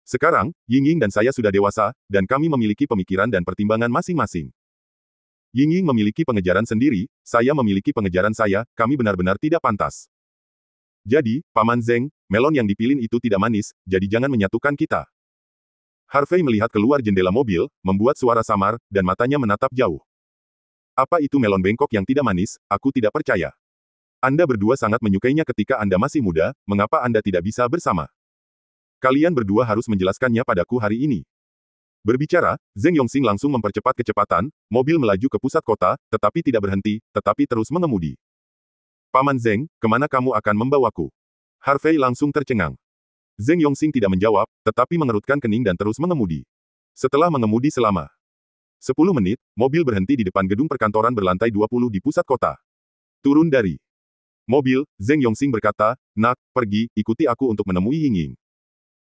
Speaker 1: Sekarang, Yingying dan saya sudah dewasa, dan kami memiliki pemikiran dan pertimbangan masing-masing. Yingying memiliki pengejaran sendiri, saya memiliki pengejaran saya, kami benar-benar tidak pantas. Jadi, Paman Zeng, melon yang dipilih itu tidak manis, jadi jangan menyatukan kita." Harvey melihat keluar jendela mobil, membuat suara samar, dan matanya menatap jauh. "Apa itu melon bengkok yang tidak manis? Aku tidak percaya. Anda berdua sangat menyukainya ketika Anda masih muda, mengapa Anda tidak bisa bersama? Kalian berdua harus menjelaskannya padaku hari ini." Berbicara, Zeng Yongxing langsung mempercepat kecepatan, mobil melaju ke pusat kota, tetapi tidak berhenti, tetapi terus mengemudi. "Paman Zeng, kemana kamu akan membawaku?" Harvey langsung tercengang. Zeng Yongxing tidak menjawab, tetapi mengerutkan kening dan terus mengemudi. Setelah mengemudi selama 10 menit, mobil berhenti di depan gedung perkantoran berlantai 20 di pusat kota. Turun dari mobil, Zeng Yongxing berkata, "Nak, pergi, ikuti aku untuk menemui Yingying."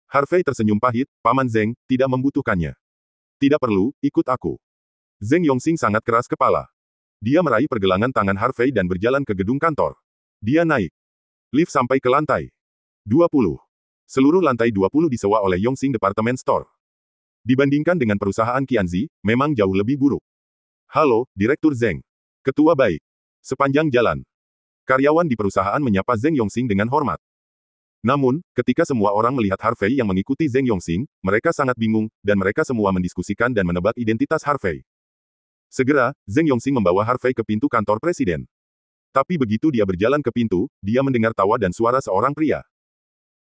Speaker 1: Harvey tersenyum pahit, "Paman Zeng, tidak membutuhkannya. Tidak perlu, ikut aku." Zeng Yongxing sangat keras kepala. Dia meraih pergelangan tangan Harvey dan berjalan ke gedung kantor. Dia naik lift sampai ke lantai 20. Seluruh lantai 20 disewa oleh Yongxing Department Store. Dibandingkan dengan perusahaan Qianzi, memang jauh lebih buruk. "Halo, Direktur Zeng." "Ketua baik." Sepanjang jalan, karyawan di perusahaan menyapa Zeng Yongxing dengan hormat. Namun, ketika semua orang melihat Harvey yang mengikuti Zeng Yongxing, mereka sangat bingung, dan mereka semua mendiskusikan dan menebak identitas Harvey. Segera, Zeng Yongxing membawa Harvey ke pintu kantor presiden. Tapi begitu dia berjalan ke pintu, dia mendengar tawa dan suara seorang pria.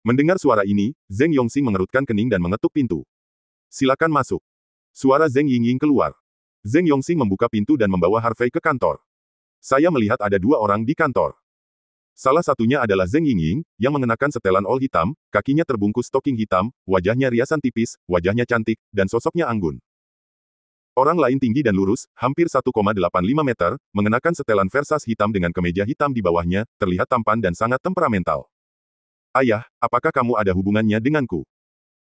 Speaker 1: Mendengar suara ini, Zeng Yongxing mengerutkan kening dan mengetuk pintu. "Silakan masuk." Suara Zeng Yingying keluar. Zeng Yongxing membuka pintu dan membawa Harvey ke kantor. "Saya melihat ada 2 orang di kantor. Salah satunya adalah Zeng Yingying, yang mengenakan setelan ol hitam, kakinya terbungkus stoking hitam, wajahnya riasan tipis, wajahnya cantik, dan sosoknya anggun. Orang lain tinggi dan lurus, hampir 1,85 meter, mengenakan setelan Versace hitam dengan kemeja hitam di bawahnya, terlihat tampan dan sangat temperamental. Ayah, apakah kamu ada hubungannya denganku?"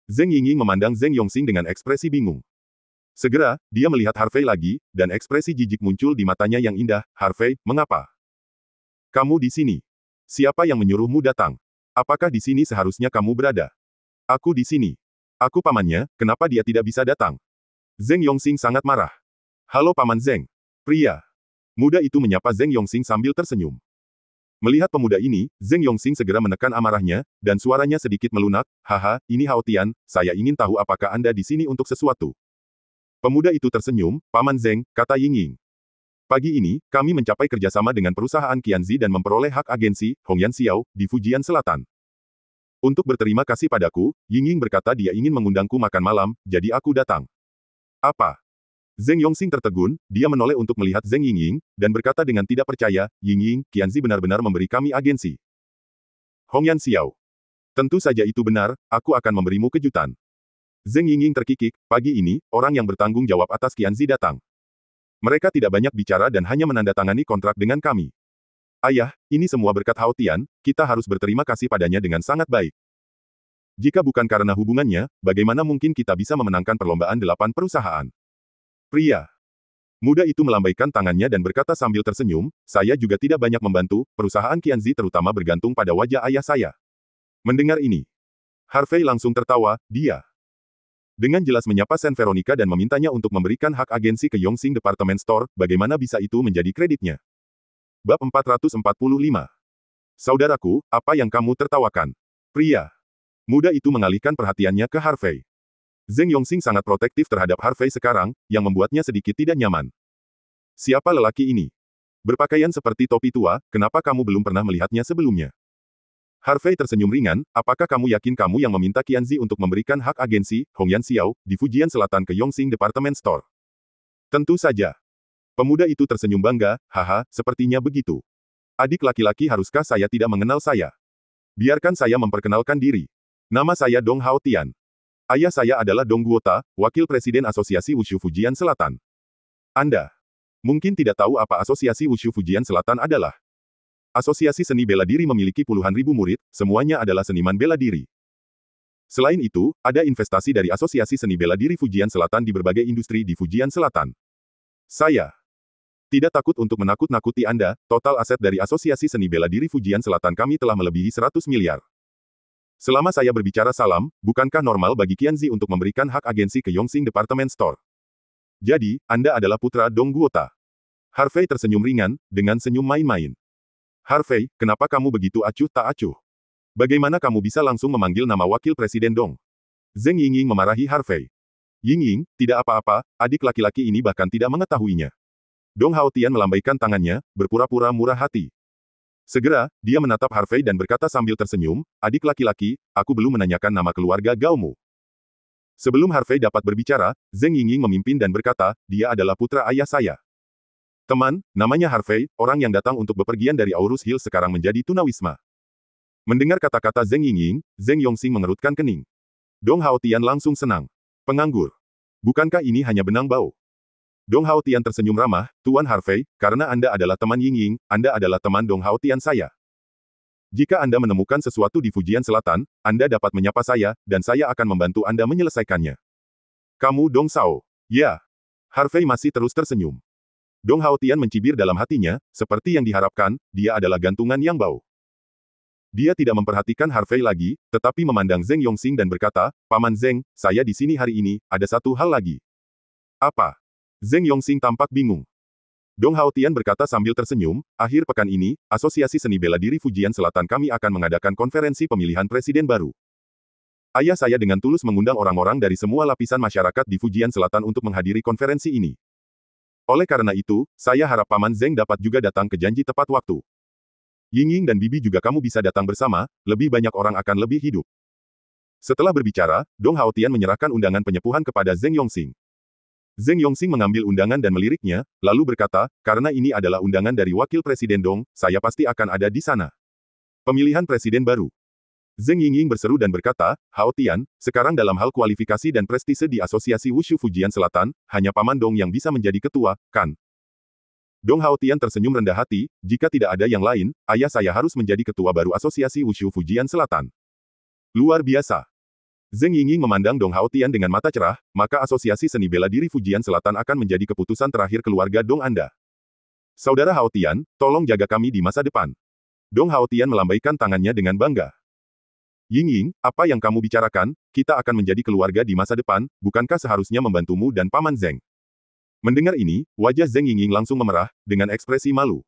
Speaker 1: Zeng Yingying memandang Zeng Yongxing dengan ekspresi bingung. Segera, dia melihat Harvey lagi, dan ekspresi jijik muncul di matanya yang indah. "Harvey, mengapa kamu di sini? Siapa yang menyuruhmu datang? Apakah di sini seharusnya kamu berada?" "Aku di sini. Aku pamannya, kenapa dia tidak bisa datang?" Zeng Yongxing sangat marah. "Halo Paman Zeng." Pria muda itu menyapa Zeng Yongxing sambil tersenyum. Melihat pemuda ini, Zeng Yongxing segera menekan amarahnya, dan suaranya sedikit melunak, "Haha, ini Hao Tian, saya ingin tahu apakah Anda di sini untuk sesuatu." Pemuda itu tersenyum, "Paman Zeng," kata Yingying. "Pagi ini, kami mencapai kerjasama dengan perusahaan Qianzi dan memperoleh hak agensi, Hongyan Xiao, di Fujian Selatan. Untuk berterima kasih padaku, Yingying berkata dia ingin mengundangku makan malam, jadi aku datang." "Apa?" Zeng Yongxing tertegun, dia menoleh untuk melihat Zeng Yingying, dan berkata dengan tidak percaya, "Yingying, Qianzi benar-benar memberi kami agensi." Hongyan Xiao. "Tentu saja itu benar, aku akan memberimu kejutan." Zeng Yingying terkikik, "Pagi ini, orang yang bertanggung jawab atas Qianzi datang. Mereka tidak banyak bicara dan hanya menandatangani kontrak dengan kami. Ayah, ini semua berkat Hao Tian, kita harus berterima kasih padanya dengan sangat baik." Jika bukan karena hubungannya, bagaimana mungkin kita bisa memenangkan perlombaan 8 perusahaan? Pria muda itu melambaikan tangannya dan berkata sambil tersenyum, saya juga tidak banyak membantu, perusahaan Qianzi terutama bergantung pada wajah ayah saya. Mendengar ini, Harvey langsung tertawa, dia dengan jelas menyapa Saint Veronica dan memintanya untuk memberikan hak agensi ke Yongxing Department Store, bagaimana bisa itu menjadi kreditnya? Bab 445. Saudaraku, apa yang kamu tertawakan? Pria muda itu mengalihkan perhatiannya ke Harvey. Zheng Yongxing sangat protektif terhadap Harvey sekarang, yang membuatnya sedikit tidak nyaman. Siapa lelaki ini? Berpakaian seperti topi tua, kenapa kamu belum pernah melihatnya sebelumnya? Harvey tersenyum ringan, apakah kamu yakin kamu yang meminta Qianzi untuk memberikan hak agensi, Hongyan Xiao, di Fujian Selatan ke Yongxing Department Store? Tentu saja. Pemuda itu tersenyum bangga, haha, sepertinya begitu. Adik laki-laki, haruskah saya tidak mengenal saya? Biarkan saya memperkenalkan diri. Nama saya Dong Hao Tian. Ayah saya adalah Dong Guota, Wakil Presiden Asosiasi Wushu Fujian Selatan. Anda mungkin tidak tahu apa Asosiasi Wushu Fujian Selatan adalah. Asosiasi seni bela diri memiliki puluhan ribu murid, semuanya adalah seniman bela diri. Selain itu, ada investasi dari Asosiasi Seni Bela Diri Fujian Selatan di berbagai industri di Fujian Selatan. Saya tidak takut untuk menakut-nakuti Anda, total aset dari Asosiasi Seni Bela Diri Fujian Selatan kami telah melebihi 100 miliar. Selama saya berbicara salam, bukankah normal bagi Qianzi untuk memberikan hak agensi ke Yongxing Department Store? Jadi, Anda adalah putra Dong Guota. Harvey tersenyum ringan, dengan senyum main-main. Harvey, kenapa kamu begitu acuh tak acuh? Bagaimana kamu bisa langsung memanggil nama wakil presiden Dong? Zheng Yingying memarahi Harvey. Yingying, tidak apa-apa, adik laki-laki ini bahkan tidak mengetahuinya. Dong Hao Tian melambaikan tangannya, berpura-pura murah hati. Segera, dia menatap Harvey dan berkata sambil tersenyum, adik laki-laki, aku belum menanyakan nama keluarga Gaomu. Sebelum Harvey dapat berbicara, Zheng Yingying memimpin dan berkata, dia adalah putra ayah saya. Teman, namanya Harvey, orang yang datang untuk bepergian dari Aurus Hill sekarang menjadi tunawisma. Mendengar kata-kata Zheng Yingying, Zheng Yongxing mengerutkan kening. Dong Hao Tian langsung senang. Penganggur. Bukankah ini hanya benang bau? Dong Hao Tian tersenyum ramah, Tuan Harvey, karena Anda adalah teman Yingying, Anda adalah teman Dong Hao Tian saya. Jika Anda menemukan sesuatu di Fujian Selatan, Anda dapat menyapa saya, dan saya akan membantu Anda menyelesaikannya. Kamu Dong Sao. Ya. Harvey masih terus tersenyum. Dong Hao Tian mencibir dalam hatinya, seperti yang diharapkan, dia adalah gantungan yang bau. Dia tidak memperhatikan Harvey lagi, tetapi memandang Zheng Yongxing dan berkata, Paman Zheng, saya di sini hari ini, ada satu hal lagi. Apa? Zheng Yongxing tampak bingung. Dong Hao Tian berkata sambil tersenyum, akhir pekan ini, Asosiasi Seni Bela Diri Fujian Selatan kami akan mengadakan konferensi pemilihan presiden baru. Ayah saya dengan tulus mengundang orang-orang dari semua lapisan masyarakat di Fujian Selatan untuk menghadiri konferensi ini. Oleh karena itu, saya harap Paman Zheng dapat juga datang ke janji tepat waktu. Yingying dan Bibi juga kamu bisa datang bersama, lebih banyak orang akan lebih hidup. Setelah berbicara, Dong Hao Tian menyerahkan undangan penyepuhan kepada Zheng Yongxing. Zheng Yongxing mengambil undangan dan meliriknya, lalu berkata, karena ini adalah undangan dari Wakil Presiden Dong, saya pasti akan ada di sana. Pemilihan Presiden baru. Zheng Yingying berseru dan berkata, Hao Tian, sekarang dalam hal kualifikasi dan prestise di Asosiasi Wushu Fujian Selatan, hanya Paman Dong yang bisa menjadi ketua, kan? Dong Hao Tian tersenyum rendah hati, jika tidak ada yang lain, ayah saya harus menjadi ketua baru Asosiasi Wushu Fujian Selatan. Luar biasa. Zheng Yingying memandang Dong Hao Tian dengan mata cerah, maka Asosiasi Seni Bela Diri Fujian Selatan akan menjadi keputusan terakhir keluarga Dong Anda. Saudara Hao Tian, tolong jaga kami di masa depan. Dong Hao Tian melambaikan tangannya dengan bangga. Yingying, apa yang kamu bicarakan, kita akan menjadi keluarga di masa depan, bukankah seharusnya membantumu dan Paman Zheng? Mendengar ini, wajah Zheng Yingying langsung memerah, dengan ekspresi malu.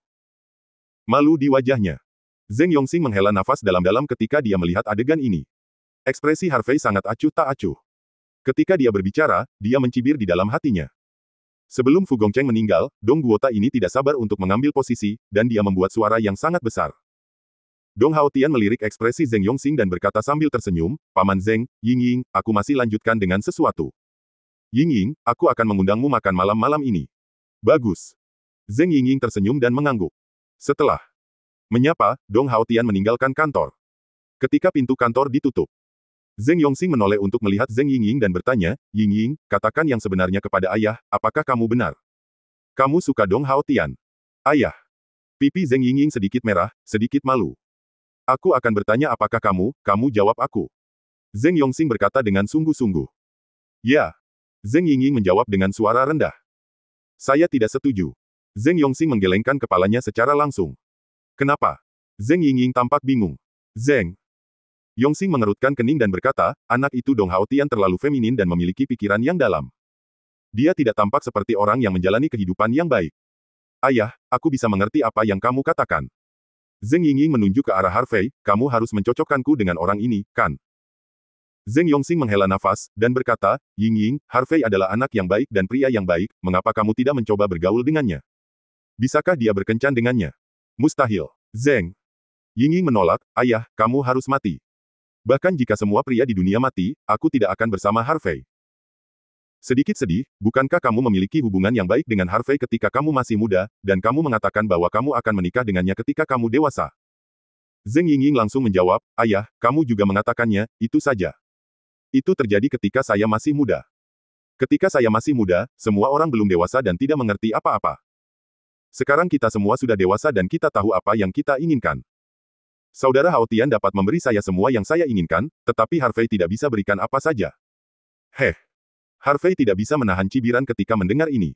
Speaker 1: Malu di wajahnya. Zheng Yongxing menghela nafas dalam-dalam ketika dia melihat adegan ini. Ekspresi Harvey sangat acuh tak acuh. Ketika dia berbicara, dia mencibir di dalam hatinya. Sebelum Fu Gongcheng meninggal, Dong Guota ini tidak sabar untuk mengambil posisi, dan dia membuat suara yang sangat besar. Dong Hao Tian melirik ekspresi Zheng Yongxing dan berkata sambil tersenyum, Paman Zheng, Yingying, aku masih lanjutkan dengan sesuatu. Yingying, aku akan mengundangmu makan malam malam ini. Bagus. Zheng Yingying tersenyum dan mengangguk. Setelah menyapa, Dong Hao Tian meninggalkan kantor. Ketika pintu kantor ditutup, Zheng Yongxing menoleh untuk melihat Zheng Yingying dan bertanya, Yingying, katakan yang sebenarnya kepada ayah, apakah kamu benar? Kamu suka Dong Hao Tian? Ayah. Pipi Zheng Yingying sedikit merah, sedikit malu. Aku akan bertanya apakah kamu jawab aku. Zheng Yongxing berkata dengan sungguh-sungguh. Ya. Zheng Yingying menjawab dengan suara rendah. Saya tidak setuju. Zheng Yongxing menggelengkan kepalanya secara langsung. Kenapa? Zheng Yingying tampak bingung. Zheng Yongxing mengerutkan kening dan berkata, anak itu Dong Haotian terlalu feminin dan memiliki pikiran yang dalam. Dia tidak tampak seperti orang yang menjalani kehidupan yang baik. Ayah, aku bisa mengerti apa yang kamu katakan. Zheng Yingying menunjuk ke arah Harvey, kamu harus mencocokkanku dengan orang ini, kan? Zheng Yongxing menghela nafas, dan berkata, Yingying, Harvey adalah anak yang baik dan pria yang baik, mengapa kamu tidak mencoba bergaul dengannya? Bisakah dia berkencan dengannya? Mustahil. Zheng Yingying menolak, ayah, kamu harus mati. Bahkan jika semua pria di dunia mati, aku tidak akan bersama Harvey. Sedikit sedih, bukankah kamu memiliki hubungan yang baik dengan Harvey ketika kamu masih muda, dan kamu mengatakan bahwa kamu akan menikah dengannya ketika kamu dewasa? Zheng Yingying langsung menjawab, ayah, kamu juga mengatakannya, itu saja. Itu terjadi ketika saya masih muda. Ketika saya masih muda, semua orang belum dewasa dan tidak mengerti apa-apa. Sekarang kita semua sudah dewasa dan kita tahu apa yang kita inginkan. Saudara Haotian dapat memberi saya semua yang saya inginkan, tetapi Harvey tidak bisa berikan apa saja. Harvey tidak bisa menahan cibiran ketika mendengar ini.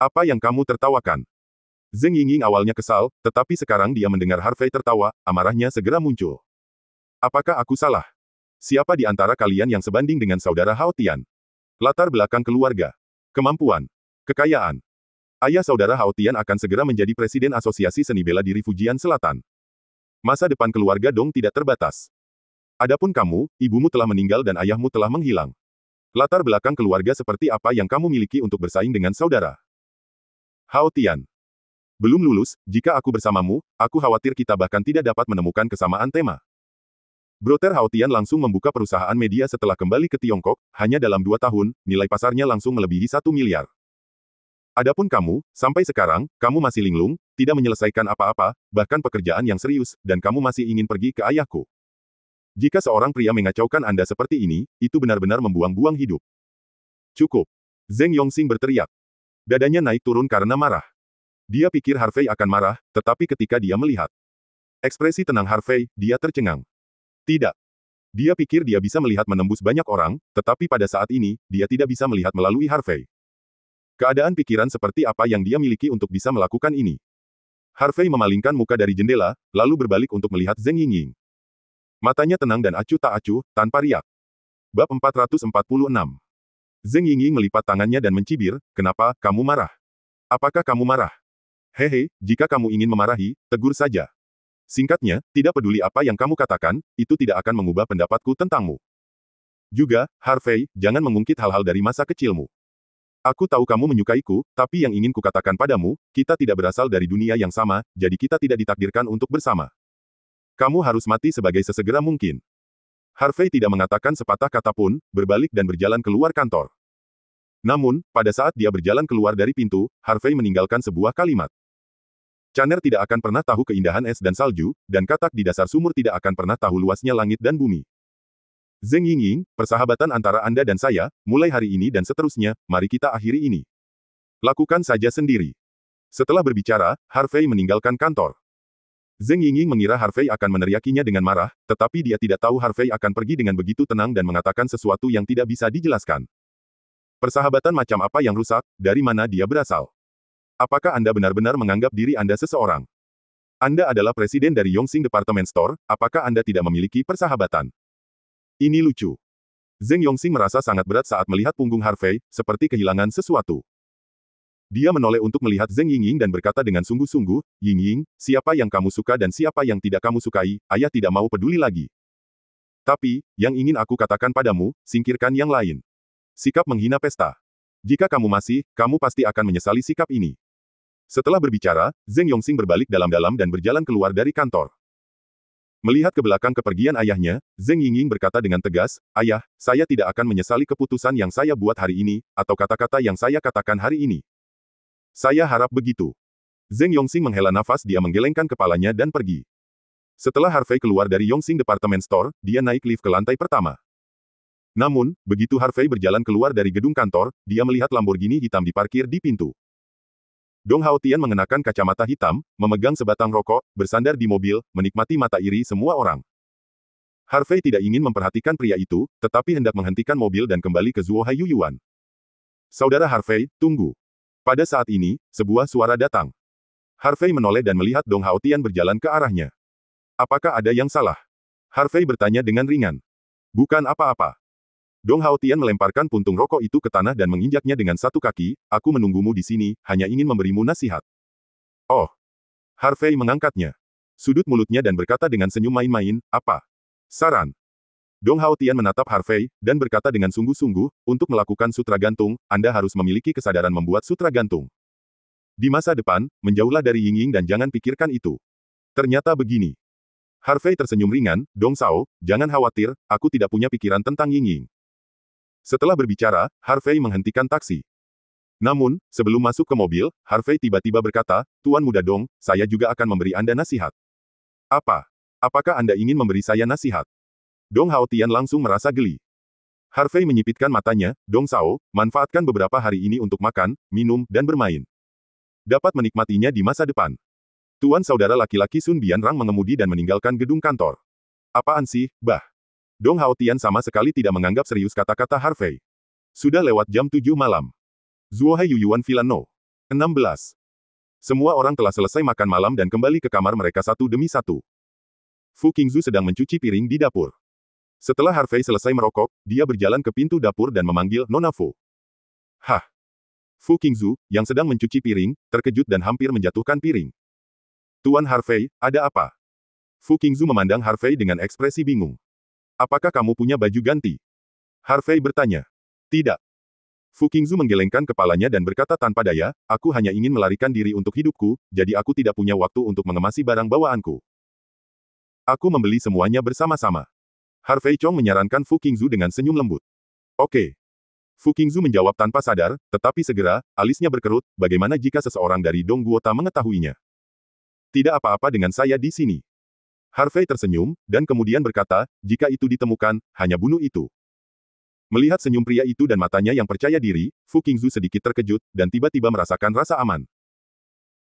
Speaker 1: Apa yang kamu tertawakan? Zheng Yingying awalnya kesal, tetapi sekarang dia mendengar Harvey tertawa, amarahnya segera muncul. Apakah aku salah? Siapa di antara kalian yang sebanding dengan saudara Haotian? Latar belakang keluarga. Kemampuan. Kekayaan. Ayah saudara Haotian akan segera menjadi presiden asosiasi seni bela diri Fujian Selatan. Masa depan keluarga Dong tidak terbatas. Adapun kamu, ibumu telah meninggal dan ayahmu telah menghilang. Latar belakang keluarga seperti apa yang kamu miliki untuk bersaing dengan saudara Haotian? Belum lulus, jika aku bersamamu, aku khawatir kita bahkan tidak dapat menemukan kesamaan tema. Brother Haotian langsung membuka perusahaan media setelah kembali ke Tiongkok, hanya dalam 2 tahun, nilai pasarnya langsung melebihi 1 miliar. Adapun kamu, sampai sekarang, kamu masih linglung, tidak menyelesaikan apa-apa, bahkan pekerjaan yang serius, dan kamu masih ingin pergi ke ayahku. Jika seorang pria mengacaukan Anda seperti ini, itu benar-benar membuang-buang hidup. Cukup. Zheng Yongxing berteriak. Dadanya naik turun karena marah. Dia pikir Harvey akan marah, tetapi ketika dia melihat ekspresi tenang Harvey, dia tercengang. Tidak. Dia pikir dia bisa melihat menembus banyak orang, tetapi pada saat ini, dia tidak bisa melihat melalui Harvey. Keadaan pikiran seperti apa yang dia miliki untuk bisa melakukan ini? Harvey memalingkan muka dari jendela, lalu berbalik untuk melihat Zheng Yingying. Matanya tenang dan acuh tak acuh, tanpa riak. Bab 446. Zheng Yingying melipat tangannya dan mencibir, kenapa, kamu marah? Apakah kamu marah? Hehe, jika kamu ingin memarahi, tegur saja. Singkatnya, tidak peduli apa yang kamu katakan, itu tidak akan mengubah pendapatku tentangmu. Juga, Harvey, jangan mengungkit hal-hal dari masa kecilmu. Aku tahu kamu menyukaiku, tapi yang ingin kukatakan padamu, kita tidak berasal dari dunia yang sama, jadi kita tidak ditakdirkan untuk bersama. Kamu harus mati sebagai sesegera mungkin. Harvey tidak mengatakan sepatah kata pun, berbalik dan berjalan keluar kantor. Namun, pada saat dia berjalan keluar dari pintu, Harvey meninggalkan sebuah kalimat. Channer tidak akan pernah tahu keindahan es dan salju, dan katak di dasar sumur tidak akan pernah tahu luasnya langit dan bumi. Zheng Yingying, persahabatan antara Anda dan saya, mulai hari ini dan seterusnya, mari kita akhiri ini. Lakukan saja sendiri. Setelah berbicara, Harvey meninggalkan kantor. Zheng Yingying mengira Harvey akan meneriakinya dengan marah, tetapi dia tidak tahu Harvey akan pergi dengan begitu tenang dan mengatakan sesuatu yang tidak bisa dijelaskan. Persahabatan macam apa yang rusak, dari mana dia berasal? Apakah Anda benar-benar menganggap diri Anda seseorang? Anda adalah presiden dari Yongxing Department Store, apakah Anda tidak memiliki persahabatan? Ini lucu. Zheng Yongxing merasa sangat berat saat melihat punggung Harvey, seperti kehilangan sesuatu. Dia menoleh untuk melihat Zheng Yingying dan berkata dengan sungguh-sungguh, Yingying, siapa yang kamu suka dan siapa yang tidak kamu sukai, ayah tidak mau peduli lagi. Tapi, yang ingin aku katakan padamu, singkirkan yang lain. Sikap menghina pesta. Jika kamu masih, kamu pasti akan menyesali sikap ini. Setelah berbicara, Zheng Yongxing berbalik dalam-dalam dan berjalan keluar dari kantor. Melihat ke belakang kepergian ayahnya, Zheng Yingying berkata dengan tegas, ayah, saya tidak akan menyesali keputusan yang saya buat hari ini, atau kata-kata yang saya katakan hari ini. Saya harap begitu. Zheng Yongxing menghela nafas, dia menggelengkan kepalanya dan pergi. Setelah Harvey keluar dari Yongxing Department Store, dia naik lift ke lantai pertama. Namun, begitu Harvey berjalan keluar dari gedung kantor, dia melihat Lamborghini hitam diparkir di pintu. Dong Haotian mengenakan kacamata hitam, memegang sebatang rokok, bersandar di mobil, menikmati mata iri semua orang. Harvey tidak ingin memperhatikan pria itu, tetapi hendak menghentikan mobil dan kembali ke Zuo Haiyuan. Saudara Harvey, tunggu. Pada saat ini, sebuah suara datang. Harvey menoleh dan melihat Dong Haotian berjalan ke arahnya. Apakah ada yang salah? Harvey bertanya dengan ringan. Bukan apa-apa. Dong Haotian melemparkan puntung rokok itu ke tanah dan menginjaknya dengan satu kaki. Aku menunggumu di sini, hanya ingin memberimu nasihat. Oh. Harvey mengangkatnya. Sudut mulutnya dan berkata dengan senyum main-main, apa? Saran. Dong Haotian menatap Harvey, dan berkata dengan sungguh-sungguh, untuk melakukan sutra gantung, Anda harus memiliki kesadaran membuat sutra gantung. Di masa depan, menjauhlah dari Ying-Ying dan jangan pikirkan itu. Ternyata begini. Harvey tersenyum ringan, Dong Sao, jangan khawatir, aku tidak punya pikiran tentang Ying-Ying. Setelah berbicara, Harvey menghentikan taksi. Namun, sebelum masuk ke mobil, Harvey tiba-tiba berkata, Tuan Muda Dong, saya juga akan memberi Anda nasihat. Apa? Apakah Anda ingin memberi saya nasihat? Dong Haotian langsung merasa geli. Harvey menyipitkan matanya, Dong Sao, manfaatkan beberapa hari ini untuk makan, minum, dan bermain. Dapat menikmatinya di masa depan. Tuan saudara laki-laki Sun Bianrang mengemudi dan meninggalkan gedung kantor. Apaan sih, bah? Dong Haotian sama sekali tidak menganggap serius kata-kata Harvey. Sudah lewat jam 7 malam. Zuo Haiyuan Villa No. 16. Semua orang telah selesai makan malam dan kembali ke kamar mereka satu demi satu. Fu Qingzu sedang mencuci piring di dapur. Setelah Harvey selesai merokok, dia berjalan ke pintu dapur dan memanggil Nona Fu. Hah? Fu Qingzu, yang sedang mencuci piring, terkejut dan hampir menjatuhkan piring. Tuan Harvey, ada apa? Fu Qingzu memandang Harvey dengan ekspresi bingung. Apakah kamu punya baju ganti? Harvey bertanya. Tidak. Fu Qingzu menggelengkan kepalanya dan berkata tanpa daya, aku hanya ingin melarikan diri untuk hidupku, jadi aku tidak punya waktu untuk mengemasi barang bawaanku. Aku membeli semuanya bersama-sama. Harvey Chong menyarankan Fu Qingzu dengan senyum lembut. Oke. Fu Qingzu menjawab tanpa sadar, tetapi segera, alisnya berkerut, bagaimana jika seseorang dari Dong Guota mengetahuinya? Tidak apa-apa dengan saya di sini. Harvey tersenyum, dan kemudian berkata, jika itu ditemukan, hanya bunuh itu. Melihat senyum pria itu dan matanya yang percaya diri, Fu Qingzu sedikit terkejut, dan tiba-tiba merasakan rasa aman.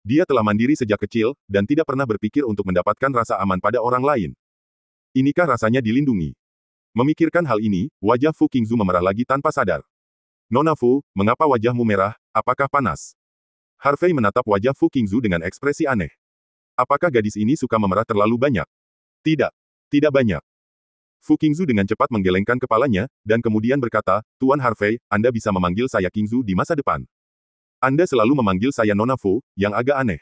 Speaker 1: Dia telah mandiri sejak kecil, dan tidak pernah berpikir untuk mendapatkan rasa aman pada orang lain. Inikah rasanya dilindungi? Memikirkan hal ini, wajah Fu Qingzu memerah lagi tanpa sadar. Nona Fu, mengapa wajahmu merah, apakah panas? Harvey menatap wajah Fu Qingzu dengan ekspresi aneh. Apakah gadis ini suka memerah terlalu banyak? Tidak. Tidak banyak. Fu Qingzu dengan cepat menggelengkan kepalanya, dan kemudian berkata, Tuan Harvey, Anda bisa memanggil saya Qingzu di masa depan. Anda selalu memanggil saya Nona Fu, yang agak aneh.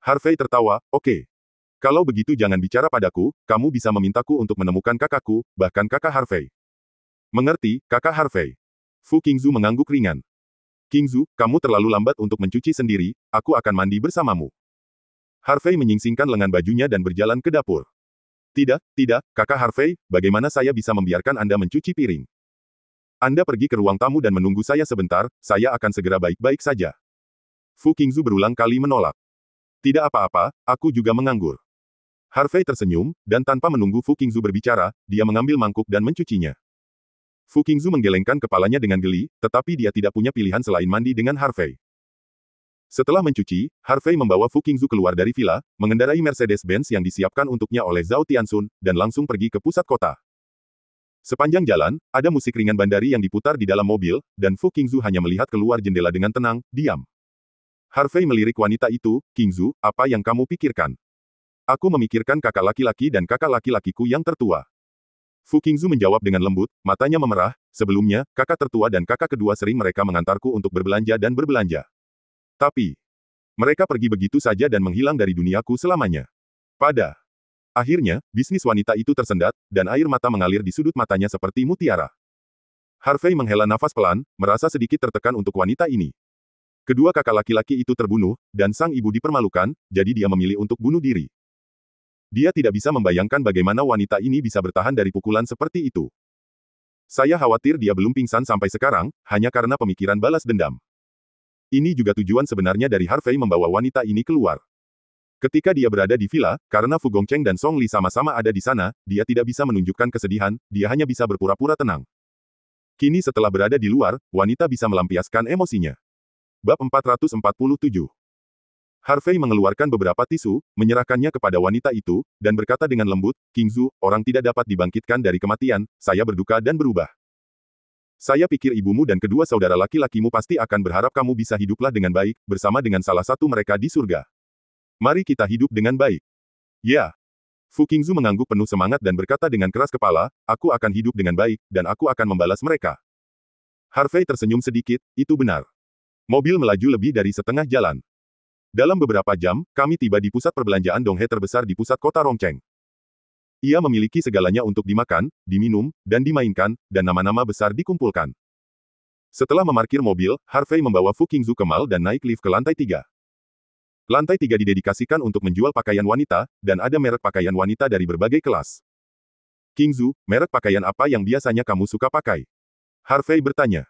Speaker 1: Harvey tertawa, oke. Kalau begitu jangan bicara padaku, kamu bisa memintaku untuk menemukan kakakku, bahkan kakak Harvey. Mengerti, kakak Harvey. Fu Qingzu mengangguk ringan. Qingzu, kamu terlalu lambat untuk mencuci sendiri, aku akan mandi bersamamu. Harvey menyingsingkan lengan bajunya dan berjalan ke dapur. Tidak, kakak Harvey, bagaimana saya bisa membiarkan Anda mencuci piring? Anda pergi ke ruang tamu dan menunggu saya sebentar, saya akan segera baik-baik saja. Fu Qingzu berulang kali menolak. Tidak apa-apa, aku juga menganggur. Harvey tersenyum, dan tanpa menunggu Fu Qingzu berbicara, dia mengambil mangkuk dan mencucinya. Fu Qingzu menggelengkan kepalanya dengan geli, tetapi dia tidak punya pilihan selain mandi dengan Harvey. Setelah mencuci, Harvey membawa Fu Qingzu keluar dari villa, mengendarai Mercedes-Benz yang disiapkan untuknya oleh Zhao Tianxun, dan langsung pergi ke pusat kota. Sepanjang jalan, ada musik ringan bandari yang diputar di dalam mobil, dan Fu Qingzu hanya melihat keluar jendela dengan tenang, diam. Harvey melirik wanita itu, Qingzu, apa yang kamu pikirkan? Aku memikirkan kakak laki-laki dan kakak laki-lakiku yang tertua. Fu Qingzu menjawab dengan lembut, matanya memerah, sebelumnya, kakak tertua dan kakak kedua sering mereka mengantarku untuk berbelanja dan berbelanja. Tapi, mereka pergi begitu saja dan menghilang dari duniaku selamanya. Pada akhirnya, bisnis wanita itu tersendat, dan air mata mengalir di sudut matanya seperti mutiara. Harvey menghela nafas pelan, merasa sedikit tertekan untuk wanita ini. Kedua kakak laki-laki itu terbunuh, dan sang ibu dipermalukan, jadi dia memilih untuk bunuh diri. Dia tidak bisa membayangkan bagaimana wanita ini bisa bertahan dari pukulan seperti itu. Saya khawatir dia belum pingsan sampai sekarang, hanya karena pemikiran balas dendam. Ini juga tujuan sebenarnya dari Harvey membawa wanita ini keluar. Ketika dia berada di villa, karena Fu Gongcheng dan Song Li sama-sama ada di sana, dia tidak bisa menunjukkan kesedihan, dia hanya bisa berpura-pura tenang. Kini setelah berada di luar, wanita bisa melampiaskan emosinya. Bab 447. Harvey mengeluarkan beberapa tisu, menyerahkannya kepada wanita itu, dan berkata dengan lembut, Qingzu, orang tidak dapat dibangkitkan dari kematian, saya berduka dan berubah. Saya pikir ibumu dan kedua saudara laki-lakimu pasti akan berharap kamu bisa hiduplah dengan baik, bersama dengan salah satu mereka di surga. Mari kita hidup dengan baik. Ya. Fu Qingzu mengangguk penuh semangat dan berkata dengan keras kepala, aku akan hidup dengan baik, dan aku akan membalas mereka. Harvey tersenyum sedikit, itu benar. Mobil melaju lebih dari setengah jalan. Dalam beberapa jam, kami tiba di pusat perbelanjaan Donghe terbesar di pusat kota Rongcheng. Ia memiliki segalanya untuk dimakan, diminum, dan dimainkan, dan nama-nama besar dikumpulkan. Setelah memarkir mobil, Harvey membawa Fu Qingzu ke mall dan naik lift ke lantai 3. Lantai 3 didedikasikan untuk menjual pakaian wanita, dan ada merek pakaian wanita dari berbagai kelas. Qingzu, merek pakaian apa yang biasanya kamu suka pakai? Harvey bertanya.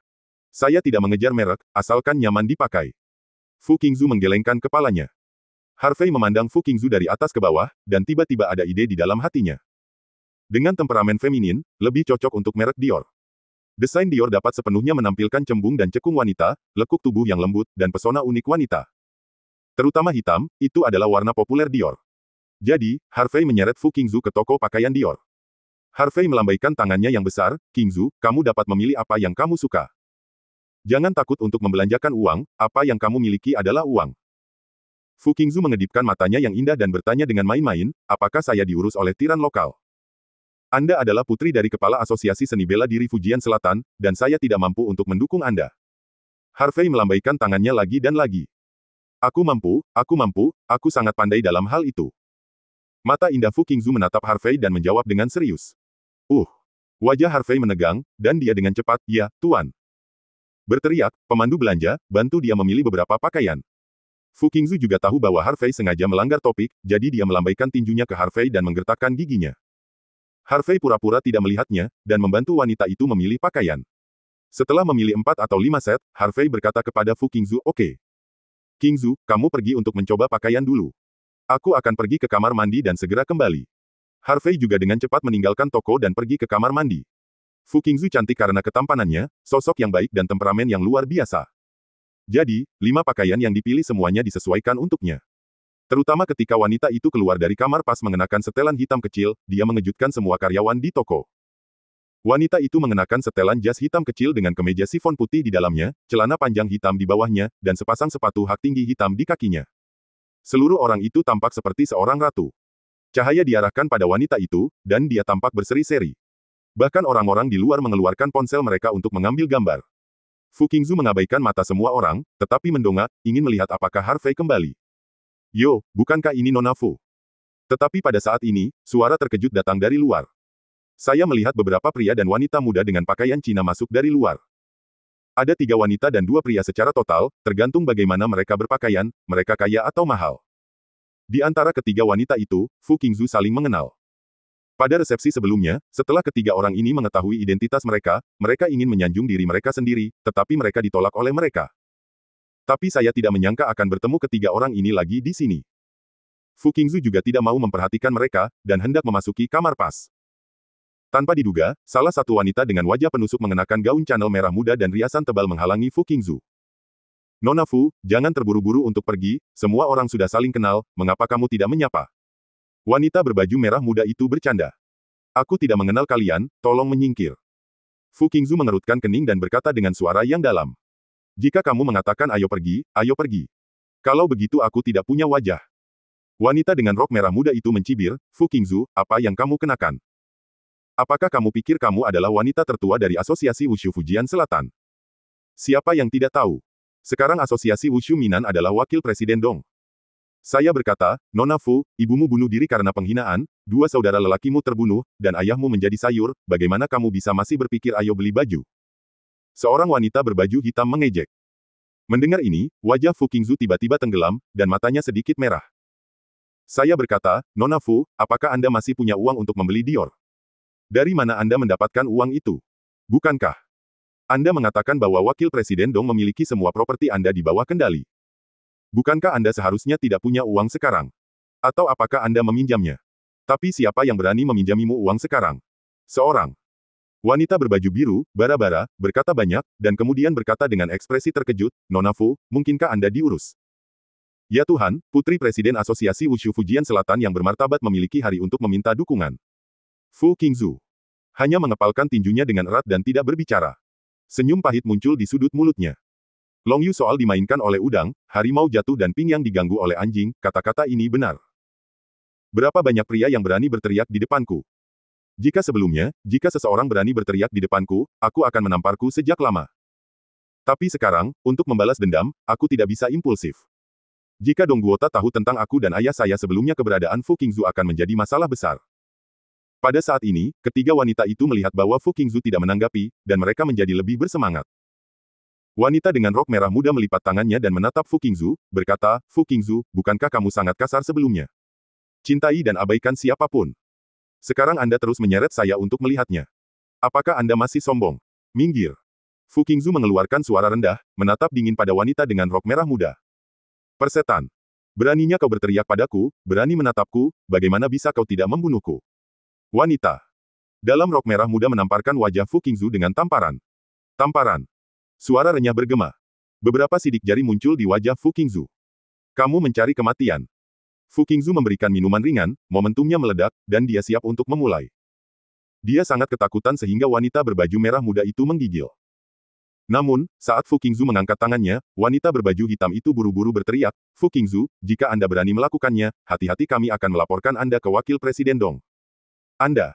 Speaker 1: Saya tidak mengejar merek, asalkan nyaman dipakai. Fu Qingzu menggelengkan kepalanya. Harvey memandang Fu Qingzu dari atas ke bawah, dan tiba-tiba ada ide di dalam hatinya. Dengan temperamen feminin, lebih cocok untuk merek Dior. Desain Dior dapat sepenuhnya menampilkan cembung dan cekung wanita, lekuk tubuh yang lembut, dan pesona unik wanita. Terutama hitam, itu adalah warna populer Dior. Jadi, Harvey menyeret Fu Qingzu ke toko pakaian Dior. Harvey melambaikan tangannya yang besar, Qingzu, kamu dapat memilih apa yang kamu suka. Jangan takut untuk membelanjakan uang, apa yang kamu miliki adalah uang. Fu Qingzu mengedipkan matanya yang indah dan bertanya dengan main-main, apakah saya diurus oleh tiran lokal? Anda adalah putri dari Kepala Asosiasi Seni Bela Diri Fujian Selatan, dan saya tidak mampu untuk mendukung Anda. Harvey melambaikan tangannya lagi dan lagi. Aku mampu, aku sangat pandai dalam hal itu. Mata indah Fu Qingzu menatap Harvey dan menjawab dengan serius. Wajah Harvey menegang, dan dia dengan cepat, ya, Tuan. Berteriak, pemandu belanja, bantu dia memilih beberapa pakaian. Fu Qingzu juga tahu bahwa Harvey sengaja melanggar topik, jadi dia melambaikan tinjunya ke Harvey dan menggertakkan giginya. Harvey pura-pura tidak melihatnya, dan membantu wanita itu memilih pakaian. Setelah memilih 4 atau 5 set, Harvey berkata kepada Fu Qingzu, oke. Qingzu, kamu pergi untuk mencoba pakaian dulu. Aku akan pergi ke kamar mandi dan segera kembali. Harvey juga dengan cepat meninggalkan toko dan pergi ke kamar mandi. Fu Qingzu cantik karena ketampanannya, sosok yang baik dan temperamen yang luar biasa. Jadi, 5 pakaian yang dipilih semuanya disesuaikan untuknya. Terutama ketika wanita itu keluar dari kamar pas mengenakan setelan hitam kecil, dia mengejutkan semua karyawan di toko. Wanita itu mengenakan setelan jas hitam kecil dengan kemeja sifon putih di dalamnya, celana panjang hitam di bawahnya, dan sepasang sepatu hak tinggi hitam di kakinya. Seluruh orang itu tampak seperti seorang ratu. Cahaya diarahkan pada wanita itu, dan dia tampak berseri-seri. Bahkan orang-orang di luar mengeluarkan ponsel mereka untuk mengambil gambar. Fu Qingzu mengabaikan mata semua orang, tetapi mendongak, ingin melihat apakah Harvey kembali. Yo, bukankah ini Nona Fu? Tetapi pada saat ini, suara terkejut datang dari luar. Saya melihat beberapa pria dan wanita muda dengan pakaian Cina masuk dari luar. Ada 3 wanita dan 2 pria secara total, tergantung bagaimana mereka berpakaian, mereka kaya atau mahal. Di antara ketiga wanita itu, Fu Qingzu saling mengenal. Pada resepsi sebelumnya, setelah ketiga orang ini mengetahui identitas mereka, mereka ingin menyanjung diri mereka sendiri, tetapi mereka ditolak oleh mereka. Tapi saya tidak menyangka akan bertemu ketiga orang ini lagi di sini. Fu Qingzu juga tidak mau memperhatikan mereka, dan hendak memasuki kamar pas. Tanpa diduga, salah satu wanita dengan wajah penusuk mengenakan gaun Chanel merah muda dan riasan tebal menghalangi Fu Qingzu. Nona Fu, jangan terburu-buru untuk pergi, semua orang sudah saling kenal, mengapa kamu tidak menyapa? Wanita berbaju merah muda itu bercanda. Aku tidak mengenal kalian, tolong menyingkir. Fu Qingzu mengerutkan kening dan berkata dengan suara yang dalam. Jika kamu mengatakan ayo pergi, ayo pergi. Kalau begitu aku tidak punya wajah. Wanita dengan rok merah muda itu mencibir, Fu Qingzu, apa yang kamu kenakan? Apakah kamu pikir kamu adalah wanita tertua dari Asosiasi Wushu Fujian Selatan? Siapa yang tidak tahu? Sekarang Asosiasi Wushu Minan adalah wakil presiden Dong. Saya berkata, Nona Fu, ibumu bunuh diri karena penghinaan, 2 saudara lelakimu terbunuh, dan ayahmu menjadi sayur, bagaimana kamu bisa masih berpikir ayo beli baju? Seorang wanita berbaju hitam mengejek. Mendengar ini, wajah Fu Qingzu tiba-tiba tenggelam, dan matanya sedikit merah. Saya berkata, Nona Fu, apakah Anda masih punya uang untuk membeli Dior? Dari mana Anda mendapatkan uang itu? Bukankah Anda mengatakan bahwa wakil presiden Dong memiliki semua properti Anda di bawah kendali? Bukankah Anda seharusnya tidak punya uang sekarang? Atau apakah Anda meminjamnya? Tapi siapa yang berani meminjamimu uang sekarang? Seorang wanita berbaju biru, bara-bara, berkata banyak, dan kemudian berkata dengan ekspresi terkejut, Nona Fu, mungkinkah Anda diurus? Ya Tuhan, Putri Presiden Asosiasi Wushu Fujian Selatan yang bermartabat memiliki hari untuk meminta dukungan. Fu Qingzu hanya mengepalkan tinjunya dengan erat dan tidak berbicara. Senyum pahit muncul di sudut mulutnya. Long Yu soal dimainkan oleh udang, harimau jatuh dan Ping yang diganggu oleh anjing, kata-kata ini benar. Berapa banyak pria yang berani berteriak di depanku? Jika sebelumnya, jika seseorang berani berteriak di depanku, aku akan menamparku sejak lama. Tapi sekarang, untuk membalas dendam, aku tidak bisa impulsif. Jika Dongguota tahu tentang aku dan ayah saya sebelumnya, keberadaan Fu Qingzu akan menjadi masalah besar. Pada saat ini, ketiga wanita itu melihat bahwa Fu Qingzu tidak menanggapi, dan mereka menjadi lebih bersemangat. Wanita dengan rok merah muda melipat tangannya dan menatap Fu Qingzu, berkata, Fu Qingzu, bukankah kamu sangat kasar sebelumnya? Cintai dan abaikan siapapun. Sekarang Anda terus menyeret saya untuk melihatnya. Apakah Anda masih sombong? Minggir. Fu Qingzu mengeluarkan suara rendah, menatap dingin pada wanita dengan rok merah muda. Persetan. Beraninya kau berteriak padaku, berani menatapku, bagaimana bisa kau tidak membunuhku? Wanita. Dalam rok merah muda menamparkan wajah Fu Qingzu dengan tamparan. Tamparan. Suara renyah bergema. Beberapa sidik jari muncul di wajah Fu Qingzu. Kamu mencari kematian. Fu Qingzu memberikan minuman ringan, momentumnya meledak, dan dia siap untuk memulai. Dia sangat ketakutan sehingga wanita berbaju merah muda itu menggigil. Namun, saat Fu Qingzu mengangkat tangannya, wanita berbaju hitam itu buru-buru berteriak, Fu Qingzu, jika Anda berani melakukannya, hati-hati kami akan melaporkan Anda ke Wakil Presiden Dong. Anda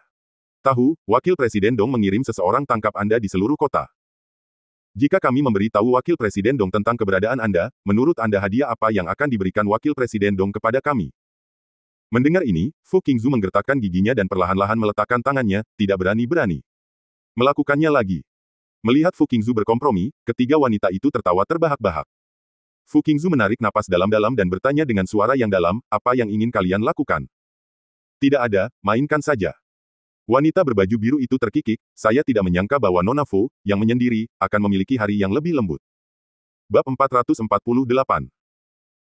Speaker 1: tahu, Wakil Presiden Dong mengirim seseorang tangkap Anda di seluruh kota. Jika kami memberi tahu Wakil Presiden Dong tentang keberadaan Anda, menurut Anda hadiah apa yang akan diberikan Wakil Presiden Dong kepada kami? Mendengar ini, Fu Qingzu menggertakkan giginya dan perlahan-lahan meletakkan tangannya, tidak berani-berani melakukannya lagi. Melihat Fu Qingzu berkompromi, ketiga wanita itu tertawa terbahak-bahak. Fu Qingzu menarik napas dalam-dalam dan bertanya dengan suara yang dalam, apa yang ingin kalian lakukan? Tidak ada, mainkan saja. Wanita berbaju biru itu terkikik, saya tidak menyangka bahwa Nona Fu, yang menyendiri, akan memiliki hari yang lebih lembut. Bab 448.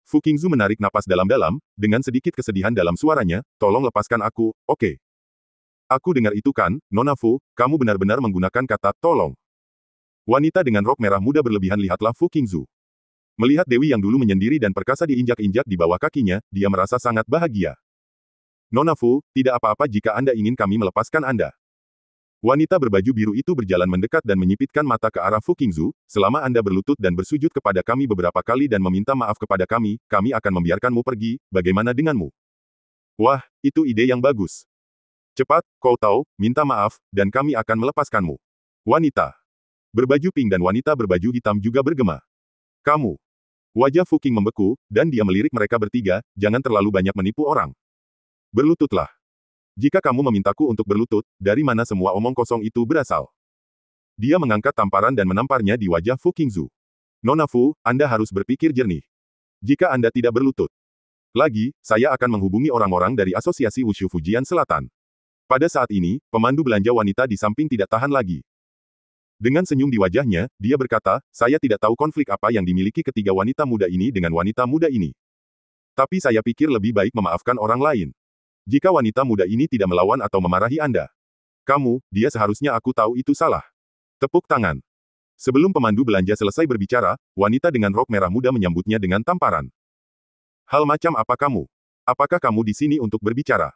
Speaker 1: Fu Qingzu menarik napas dalam-dalam, dengan sedikit kesedihan dalam suaranya, tolong lepaskan aku, oke? Aku dengar itu kan, Nona Fu, kamu benar-benar menggunakan kata tolong. Wanita dengan rok merah muda berlebihan lihatlah Fu Qingzu. Melihat Dewi yang dulu menyendiri dan perkasa diinjak-injak di bawah kakinya, dia merasa sangat bahagia. Nona Fu, tidak apa-apa jika Anda ingin kami melepaskan Anda. Wanita berbaju biru itu berjalan mendekat dan menyipitkan mata ke arah Fu Qingzu, selama Anda berlutut dan bersujud kepada kami beberapa kali dan meminta maaf kepada kami akan membiarkanmu pergi, bagaimana denganmu? Wah, itu ide yang bagus. Cepat, kau tahu, minta maaf, dan kami akan melepaskanmu. Wanita berbaju pink dan wanita berbaju hitam juga bergema. Kamu. Wajah Fu Qing membeku, dan dia melirik mereka bertiga, jangan terlalu banyak menipu orang. Berlututlah. Jika kamu memintaku untuk berlutut, dari mana semua omong kosong itu berasal? Dia mengangkat tamparan dan menamparnya di wajah Fu Qingzu. Nona Fu, Anda harus berpikir jernih. Jika Anda tidak berlutut lagi, saya akan menghubungi orang-orang dari Asosiasi Wushu Fujian Selatan. Pada saat ini, pemandu belanja wanita di samping tidak tahan lagi. Dengan senyum di wajahnya, dia berkata, saya tidak tahu konflik apa yang dimiliki ketiga wanita muda ini dengan wanita muda ini. Tapi saya pikir lebih baik memaafkan orang lain. Jika wanita muda ini tidak melawan atau memarahi Anda. Kamu, dia seharusnya aku tahu itu salah. Tepuk tangan. Sebelum pemandu belanja selesai berbicara, wanita dengan rok merah muda menyambutnya dengan tamparan. Hal macam apa kamu? Apakah kamu di sini untuk berbicara?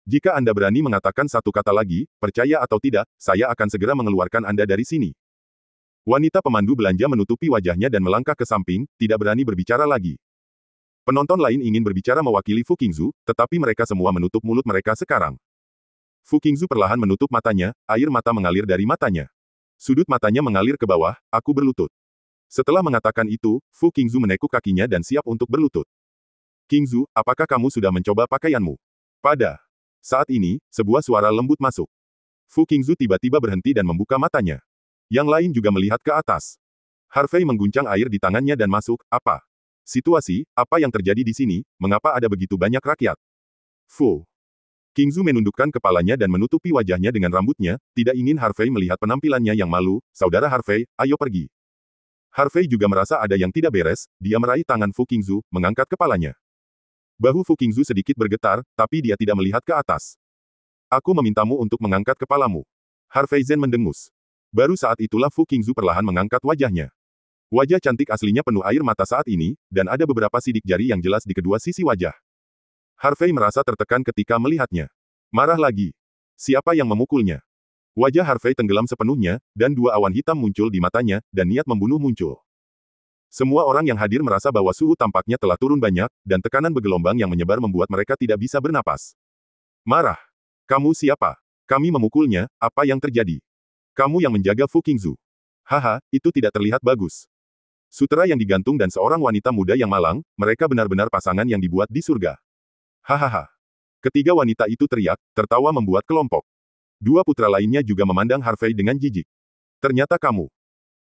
Speaker 1: Jika Anda berani mengatakan satu kata lagi, percaya atau tidak, saya akan segera mengeluarkan Anda dari sini. Wanita pemandu belanja menutupi wajahnya dan melangkah ke samping, tidak berani berbicara lagi. Penonton lain ingin berbicara mewakili Fu Qingzu, tetapi mereka semua menutup mulut mereka sekarang. Fu Qingzu perlahan menutup matanya, air mata mengalir dari matanya. Sudut matanya mengalir ke bawah, aku berlutut. Setelah mengatakan itu, Fu Qingzu menekuk kakinya dan siap untuk berlutut. Qingzu, apakah kamu sudah mencoba pakaianmu? Pada saat ini, sebuah suara lembut masuk. Fu Qingzu tiba-tiba berhenti dan membuka matanya. Yang lain juga melihat ke atas. Harvey mengguncang air di tangannya dan masuk, apa? Situasi, apa yang terjadi di sini, mengapa ada begitu banyak rakyat? Fu Qingzu menundukkan kepalanya dan menutupi wajahnya dengan rambutnya, tidak ingin Harvey melihat penampilannya yang malu, saudara Harvey, ayo pergi. Harvey juga merasa ada yang tidak beres, dia meraih tangan Fu Qingzu, mengangkat kepalanya. Bahu Fu Qingzu sedikit bergetar, tapi dia tidak melihat ke atas. Aku memintamu untuk mengangkat kepalamu. Harvey Zhen mendengus. Baru saat itulah Fu Qingzu perlahan mengangkat wajahnya. Wajah cantik aslinya penuh air mata saat ini, dan ada beberapa sidik jari yang jelas di kedua sisi wajah. Harvey merasa tertekan ketika melihatnya. Marah lagi. Siapa yang memukulnya? Wajah Harvey tenggelam sepenuhnya, dan dua awan hitam muncul di matanya, dan niat membunuh muncul. Semua orang yang hadir merasa bahwa suhu tampaknya telah turun banyak, dan tekanan bergelombang yang menyebar membuat mereka tidak bisa bernapas. Marah. Kamu siapa? Kami memukulnya, apa yang terjadi? Kamu yang menjaga Fu Qingzu. Haha, itu tidak terlihat bagus. Sutera yang digantung dan seorang wanita muda yang malang, mereka benar-benar pasangan yang dibuat di surga. Hahaha. Ketiga wanita itu teriak, tertawa membuat kelompok. Dua putra lainnya juga memandang Harvey dengan jijik. Ternyata kamu.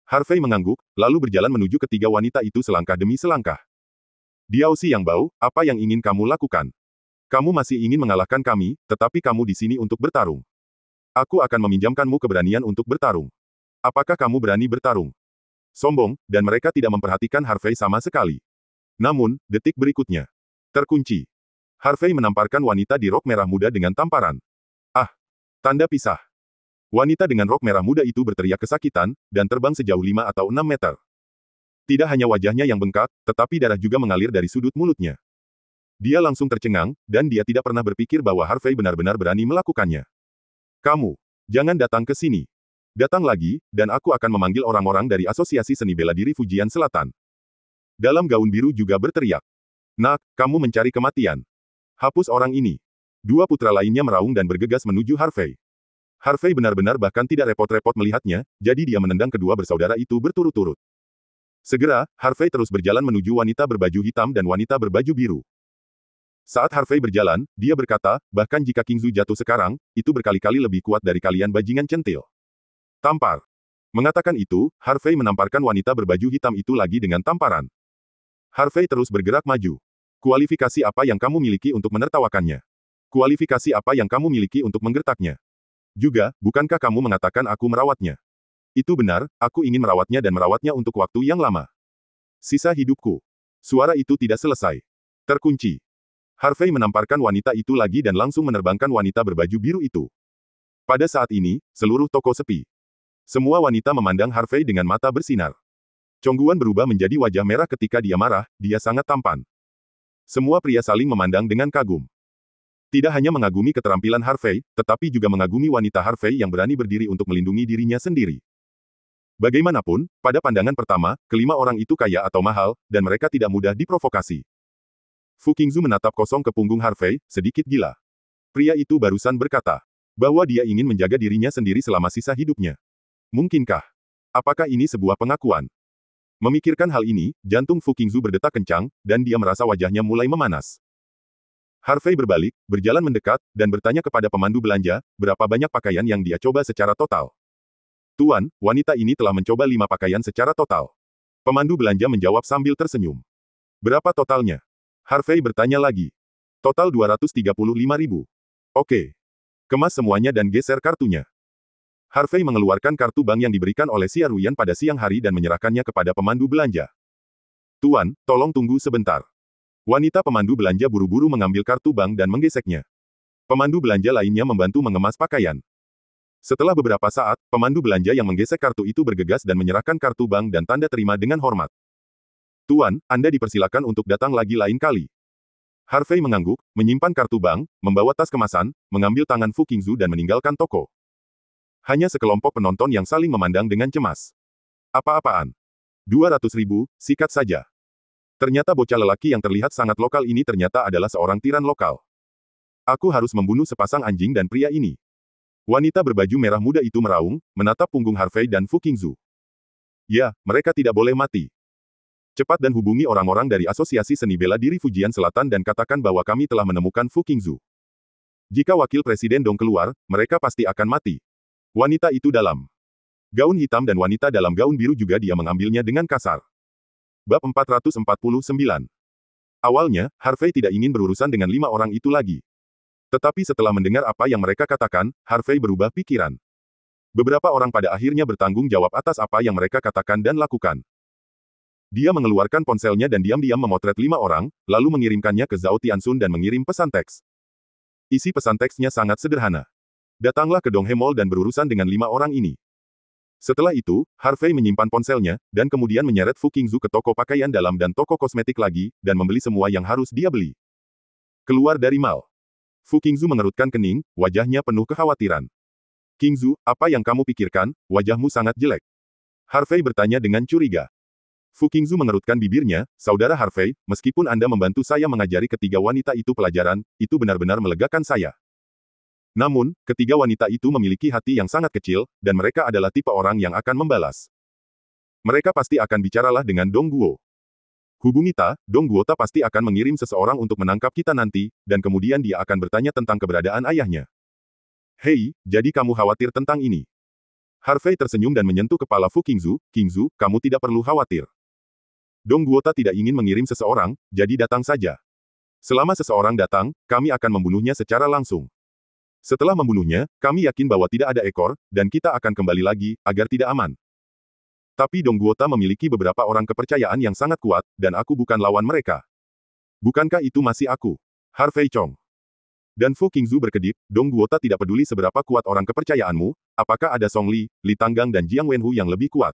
Speaker 1: Harvey mengangguk, lalu berjalan menuju ketiga wanita itu selangkah demi selangkah. Diao Si yang bau, apa yang ingin kamu lakukan? Kamu masih ingin mengalahkan kami, tetapi kamu di sini untuk bertarung. Aku akan meminjamkanmu keberanian untuk bertarung. Apakah kamu berani bertarung? Sombong, dan mereka tidak memperhatikan Harvey sama sekali. Namun, detik berikutnya. Terkunci. Harvey menamparkan wanita di rok merah muda dengan tamparan. Ah! Tanda pisah. Wanita dengan rok merah muda itu berteriak kesakitan, dan terbang sejauh 5 atau 6 meter. Tidak hanya wajahnya yang bengkak, tetapi darah juga mengalir dari sudut mulutnya. Dia langsung tercengang, dan dia tidak pernah berpikir bahwa Harvey benar-benar berani melakukannya. Kamu, jangan datang ke sini. Datang lagi, dan aku akan memanggil orang-orang dari Asosiasi Seni Bela Diri Fujian Selatan. Dalam gaun biru juga berteriak. Nak, kamu mencari kematian. Hapus orang ini. Dua putra lainnya meraung dan bergegas menuju Harvey. Harvey benar-benar bahkan tidak repot-repot melihatnya, jadi dia menendang kedua bersaudara itu berturut-turut. Segera, Harvey terus berjalan menuju wanita berbaju hitam dan wanita berbaju biru. Saat Harvey berjalan, dia berkata, bahkan jika Qingzu jatuh sekarang, itu berkali-kali lebih kuat dari kalian bajingan centil. Tampar. Mengatakan itu, Harvey menamparkan wanita berbaju hitam itu lagi dengan tamparan. Harvey terus bergerak maju. Kualifikasi apa yang kamu miliki untuk menertawakannya? Kualifikasi apa yang kamu miliki untuk menggertaknya? Juga, bukankah kamu mengatakan aku merawatnya? Itu benar, aku ingin merawatnya dan merawatnya untuk waktu yang lama. Sisa hidupku. Suara itu tidak selesai. Terkunci. Harvey menamparkan wanita itu lagi dan langsung menerbangkan wanita berbaju biru itu. Pada saat ini, seluruh toko sepi. Semua wanita memandang Harvey dengan mata bersinar. Chongguan berubah menjadi wajah merah ketika dia marah, dia sangat tampan. Semua pria saling memandang dengan kagum. Tidak hanya mengagumi keterampilan Harvey, tetapi juga mengagumi wanita Harvey yang berani berdiri untuk melindungi dirinya sendiri. Bagaimanapun, pada pandangan pertama, kelima orang itu kaya atau mahal, dan mereka tidak mudah diprovokasi. Fu Qingzu menatap kosong ke punggung Harvey, sedikit gila. Pria itu barusan berkata, bahwa dia ingin menjaga dirinya sendiri selama sisa hidupnya. Mungkinkah? Apakah ini sebuah pengakuan? Memikirkan hal ini, jantung Fu Qingzu berdetak kencang, dan dia merasa wajahnya mulai memanas. Harvey berbalik, berjalan mendekat, dan bertanya kepada pemandu belanja, berapa banyak pakaian yang dia coba secara total. Tuan, wanita ini telah mencoba 5 pakaian secara total. Pemandu belanja menjawab sambil tersenyum. Berapa totalnya? Harvey bertanya lagi. Total 235.000. Oke. Kemas semuanya dan geser kartunya. Harvey mengeluarkan kartu bank yang diberikan oleh Xia Ruyan pada siang hari dan menyerahkannya kepada pemandu belanja. Tuan, tolong tunggu sebentar. Wanita pemandu belanja buru-buru mengambil kartu bank dan menggeseknya. Pemandu belanja lainnya membantu mengemas pakaian. Setelah beberapa saat, pemandu belanja yang menggesek kartu itu bergegas dan menyerahkan kartu bank dan tanda terima dengan hormat. Tuan, Anda dipersilakan untuk datang lagi lain kali. Harvey mengangguk, menyimpan kartu bank, membawa tas kemasan, mengambil tangan Fu Qingzu dan meninggalkan toko. Hanya sekelompok penonton yang saling memandang dengan cemas. Apa-apaan? 200.000, sikat saja. Ternyata bocah lelaki yang terlihat sangat lokal ini ternyata adalah seorang tiran lokal. Aku harus membunuh sepasang anjing dan pria ini. Wanita berbaju merah muda itu meraung, menatap punggung Harvey dan Fu Qingzu. Ya, mereka tidak boleh mati. Cepat dan hubungi orang-orang dari Asosiasi Seni Bela Diri Fujian Selatan dan katakan bahwa kami telah menemukan Fu Qingzu. Jika wakil presiden Dong keluar, mereka pasti akan mati. Wanita itu dalam gaun hitam dan wanita dalam gaun biru juga dia mengambilnya dengan kasar. Bab 449. Awalnya, Harvey tidak ingin berurusan dengan 5 orang itu lagi. Tetapi setelah mendengar apa yang mereka katakan, Harvey berubah pikiran. Beberapa orang pada akhirnya bertanggung jawab atas apa yang mereka katakan dan lakukan. Dia mengeluarkan ponselnya dan diam-diam memotret 5 orang, lalu mengirimkannya ke Zhao Tianxun dan mengirim pesan teks. Isi pesan teksnya sangat sederhana. Datanglah ke Donghe Mall dan berurusan dengan 5 orang ini. Setelah itu, Harvey menyimpan ponselnya, dan kemudian menyeret Fu Qingzu ke toko pakaian dalam dan toko kosmetik lagi, dan membeli semua yang harus dia beli. Keluar dari mall. Fu Qingzu mengerutkan kening, wajahnya penuh kekhawatiran. Qingzu, apa yang kamu pikirkan? Wajahmu sangat jelek. Harvey bertanya dengan curiga. Fu Qingzu mengerutkan bibirnya, Saudara Harvey, meskipun Anda membantu saya mengajari ketiga wanita itu pelajaran, itu benar-benar melegakan saya. Namun, ketiga wanita itu memiliki hati yang sangat kecil, dan mereka adalah tipe orang yang akan membalas. Mereka pasti akan bicaralah dengan Dong Guo. Hubungi Ta, Dong Guo Ta pasti akan mengirim seseorang untuk menangkap kita nanti, dan kemudian dia akan bertanya tentang keberadaan ayahnya. Hei, jadi kamu khawatir tentang ini? Harvey tersenyum dan menyentuh kepala Fu Qingzu, Qingzu, kamu tidak perlu khawatir. Dong Guo Ta tidak ingin mengirim seseorang, jadi datang saja. Selama seseorang datang, kami akan membunuhnya secara langsung. Setelah membunuhnya, kami yakin bahwa tidak ada ekor, dan kita akan kembali lagi, agar tidak aman. Tapi Dong Guo Ta memiliki beberapa orang kepercayaan yang sangat kuat, dan aku bukan lawan mereka. Bukankah itu masih aku? Harvey Chong. Dan Fu Qingzu berkedip, Dong Guo Ta tidak peduli seberapa kuat orang kepercayaanmu, apakah ada Song Li, Li Tanggang dan Jiang Wenhu yang lebih kuat.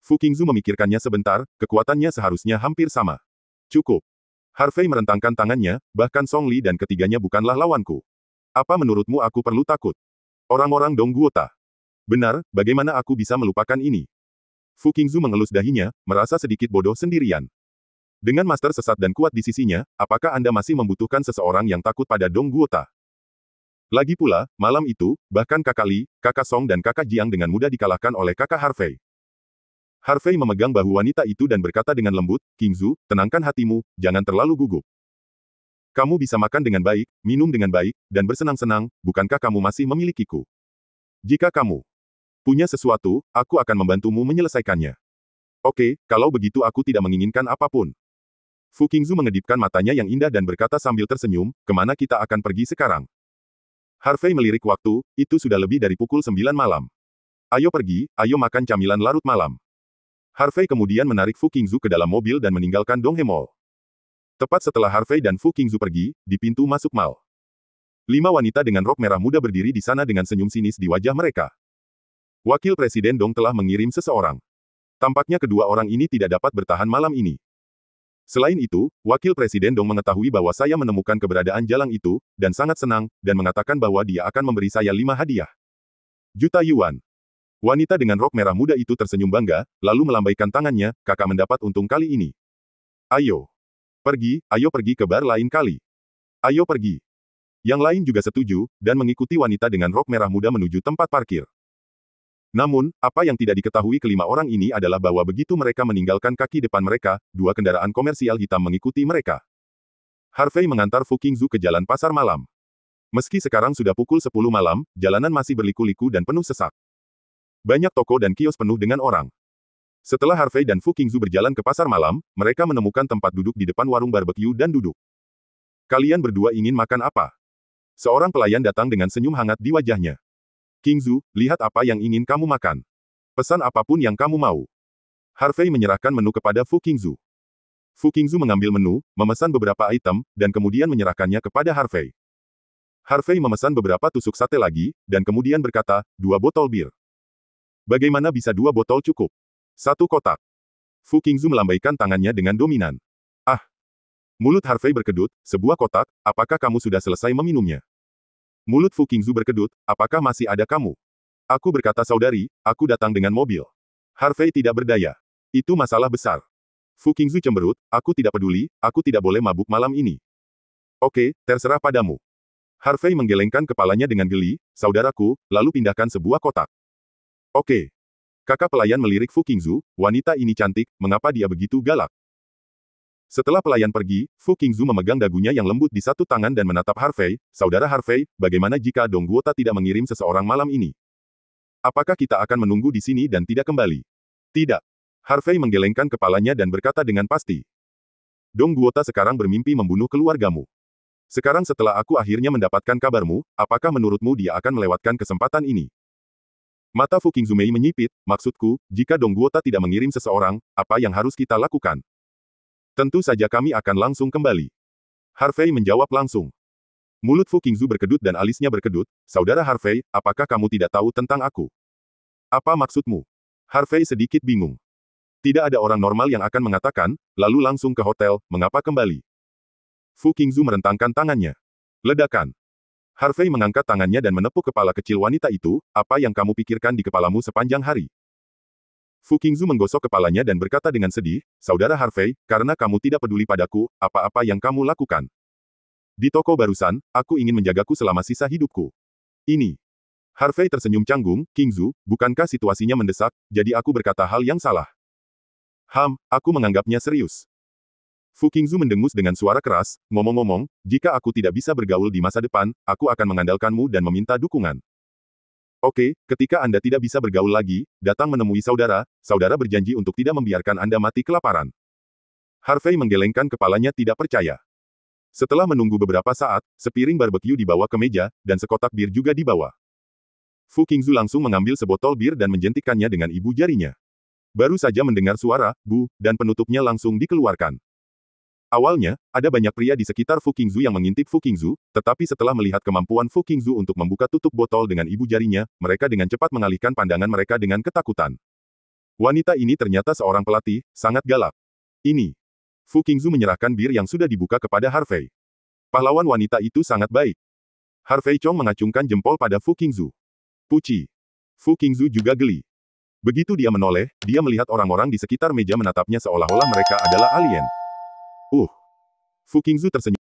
Speaker 1: Fu Qingzu memikirkannya sebentar, kekuatannya seharusnya hampir sama. Cukup. Harvey merentangkan tangannya, bahkan Song Li dan ketiganya bukanlah lawanku. Apa menurutmu aku perlu takut? Orang-orang Dong Guo Ta. Benar, bagaimana aku bisa melupakan ini? Fu Qingzu mengelus dahinya, merasa sedikit bodoh sendirian. Dengan master sesat dan kuat di sisinya, apakah Anda masih membutuhkan seseorang yang takut pada Dong Guo Ta? Lagi pula, malam itu, bahkan kakak Li, kakak Song dan kakak Jiang dengan mudah dikalahkan oleh kakak Harvey. Harvey memegang bahu wanita itu dan berkata dengan lembut, Qingzu, tenangkan hatimu, jangan terlalu gugup. Kamu bisa makan dengan baik, minum dengan baik, dan bersenang-senang, bukankah kamu masih memilikiku? Jika kamu punya sesuatu, aku akan membantumu menyelesaikannya. Oke, kalau begitu aku tidak menginginkan apapun. Fu Qingzu mengedipkan matanya yang indah dan berkata sambil tersenyum, kemana kita akan pergi sekarang? Harvey melirik waktu, itu sudah lebih dari pukul 9 malam. Ayo pergi, ayo makan camilan larut malam. Harvey kemudian menarik Fu Qingzu ke dalam mobil dan meninggalkan Donghe Mall. Tepat setelah Harvey dan Fu Qingzu pergi, di pintu masuk mall. 5 wanita dengan rok merah muda berdiri di sana dengan senyum sinis di wajah mereka. Wakil Presiden Dong telah mengirim seseorang. Tampaknya kedua orang ini tidak dapat bertahan malam ini. Selain itu, Wakil Presiden Dong mengetahui bahwa saya menemukan keberadaan jalan itu, dan sangat senang, dan mengatakan bahwa dia akan memberi saya 5 hadiah. Juta yuan. Wanita dengan rok merah muda itu tersenyum bangga, lalu melambaikan tangannya, kakak mendapat untung kali ini. Ayo pergi ke bar lain kali. Ayo pergi. Yang lain juga setuju, dan mengikuti wanita dengan rok merah muda menuju tempat parkir. Namun, apa yang tidak diketahui kelima orang ini adalah bahwa begitu mereka meninggalkan kaki depan mereka, 2 kendaraan komersial hitam mengikuti mereka. Harvey mengantar Fu Qingzu ke jalan pasar malam. Meski sekarang sudah pukul 10 malam, jalanan masih berliku-liku dan penuh sesak. Banyak toko dan kios penuh dengan orang. Setelah Harvey dan Fu Qingzu berjalan ke pasar malam, mereka menemukan tempat duduk di depan warung barbeque dan duduk. Kalian berdua ingin makan apa? Seorang pelayan datang dengan senyum hangat di wajahnya. Qingzu, lihat apa yang ingin kamu makan. Pesan apapun yang kamu mau. Harvey menyerahkan menu kepada Fu Qingzu. Fu Qingzu mengambil menu, memesan beberapa item, dan kemudian menyerahkannya kepada Harvey. Harvey memesan beberapa tusuk sate lagi, dan kemudian berkata, 2 botol bir. Bagaimana bisa 2 botol cukup? 1 kotak. Fu Qingzu melambaikan tangannya dengan dominan. Ah! Mulut Harvey berkedut, sebuah kotak, apakah kamu sudah selesai meminumnya? Mulut Fu Qingzu berkedut, apakah masih ada kamu? Aku berkata saudari, aku datang dengan mobil. Harvey tidak berdaya. Itu masalah besar. Fu Qingzu cemberut, aku tidak peduli, aku tidak boleh mabuk malam ini. Oke, terserah padamu. Harvey menggelengkan kepalanya dengan geli, saudaraku, lalu pindahkan sebuah kotak. Oke. Kakak pelayan melirik Fu Qingzu, wanita ini cantik, mengapa dia begitu galak? Setelah pelayan pergi, Fu Qingzu memegang dagunya yang lembut di satu tangan dan menatap Harvey, saudara Harvey, bagaimana jika Dong Guo Ta tidak mengirim seseorang malam ini? Apakah kita akan menunggu di sini dan tidak kembali? Tidak. Harvey menggelengkan kepalanya dan berkata dengan pasti. Dong Guo Ta sekarang bermimpi membunuh keluargamu. Sekarang setelah aku akhirnya mendapatkan kabarmu, apakah menurutmu dia akan melewatkan kesempatan ini? Mata Fu Qingzu Mei menyipit, maksudku, jika Dong Guo Ta tidak mengirim seseorang, apa yang harus kita lakukan? Tentu saja kami akan langsung kembali. Harvey menjawab langsung. Mulut Fu Qingzu berkedut dan alisnya berkedut, saudara Harvey, apakah kamu tidak tahu tentang aku? Apa maksudmu? Harvey sedikit bingung. Tidak ada orang normal yang akan mengatakan, lalu langsung ke hotel, mengapa kembali? Fu Qingzu merentangkan tangannya. Ledakan. Harvey mengangkat tangannya dan menepuk kepala kecil wanita itu, apa yang kamu pikirkan di kepalamu sepanjang hari? Fu Qingzu menggosok kepalanya dan berkata dengan sedih, Saudara Harvey, karena kamu tidak peduli padaku, apa-apa yang kamu lakukan. Di toko barusan, aku ingin menjagaku selama sisa hidupku. Ini. Harvey tersenyum canggung, Qingzu, bukankah situasinya mendesak, jadi aku berkata hal yang salah. Aku menganggapnya serius. Fu Qingzu mendengus dengan suara keras, ngomong-ngomong, jika aku tidak bisa bergaul di masa depan, aku akan mengandalkanmu dan meminta dukungan. Oke, ketika Anda tidak bisa bergaul lagi, datang menemui saudara, saudara berjanji untuk tidak membiarkan Anda mati kelaparan. Harvey menggelengkan kepalanya tidak percaya. Setelah menunggu beberapa saat, sepiring barbeque dibawa ke meja, dan sekotak bir juga dibawa. Fu Qingzu langsung mengambil sebotol bir dan menjentikkannya dengan ibu jarinya. Baru saja mendengar suara, bu, dan penutupnya langsung dikeluarkan. Awalnya, ada banyak pria di sekitar Fu Qingzu yang mengintip Fu Qingzu, tetapi setelah melihat kemampuan Fu Qingzu untuk membuka tutup botol dengan ibu jarinya, mereka dengan cepat mengalihkan pandangan mereka dengan ketakutan. Wanita ini ternyata seorang pelatih, sangat galak. Ini. Fu Qingzu menyerahkan bir yang sudah dibuka kepada Harvey. Pahlawan wanita itu sangat baik. Harvey Chong mengacungkan jempol pada Fu Qingzu. Puci. Fu Qingzu juga geli. Begitu dia menoleh, dia melihat orang-orang di sekitar meja menatapnya seolah-olah mereka adalah alien. Fu Qingzu tersenyum.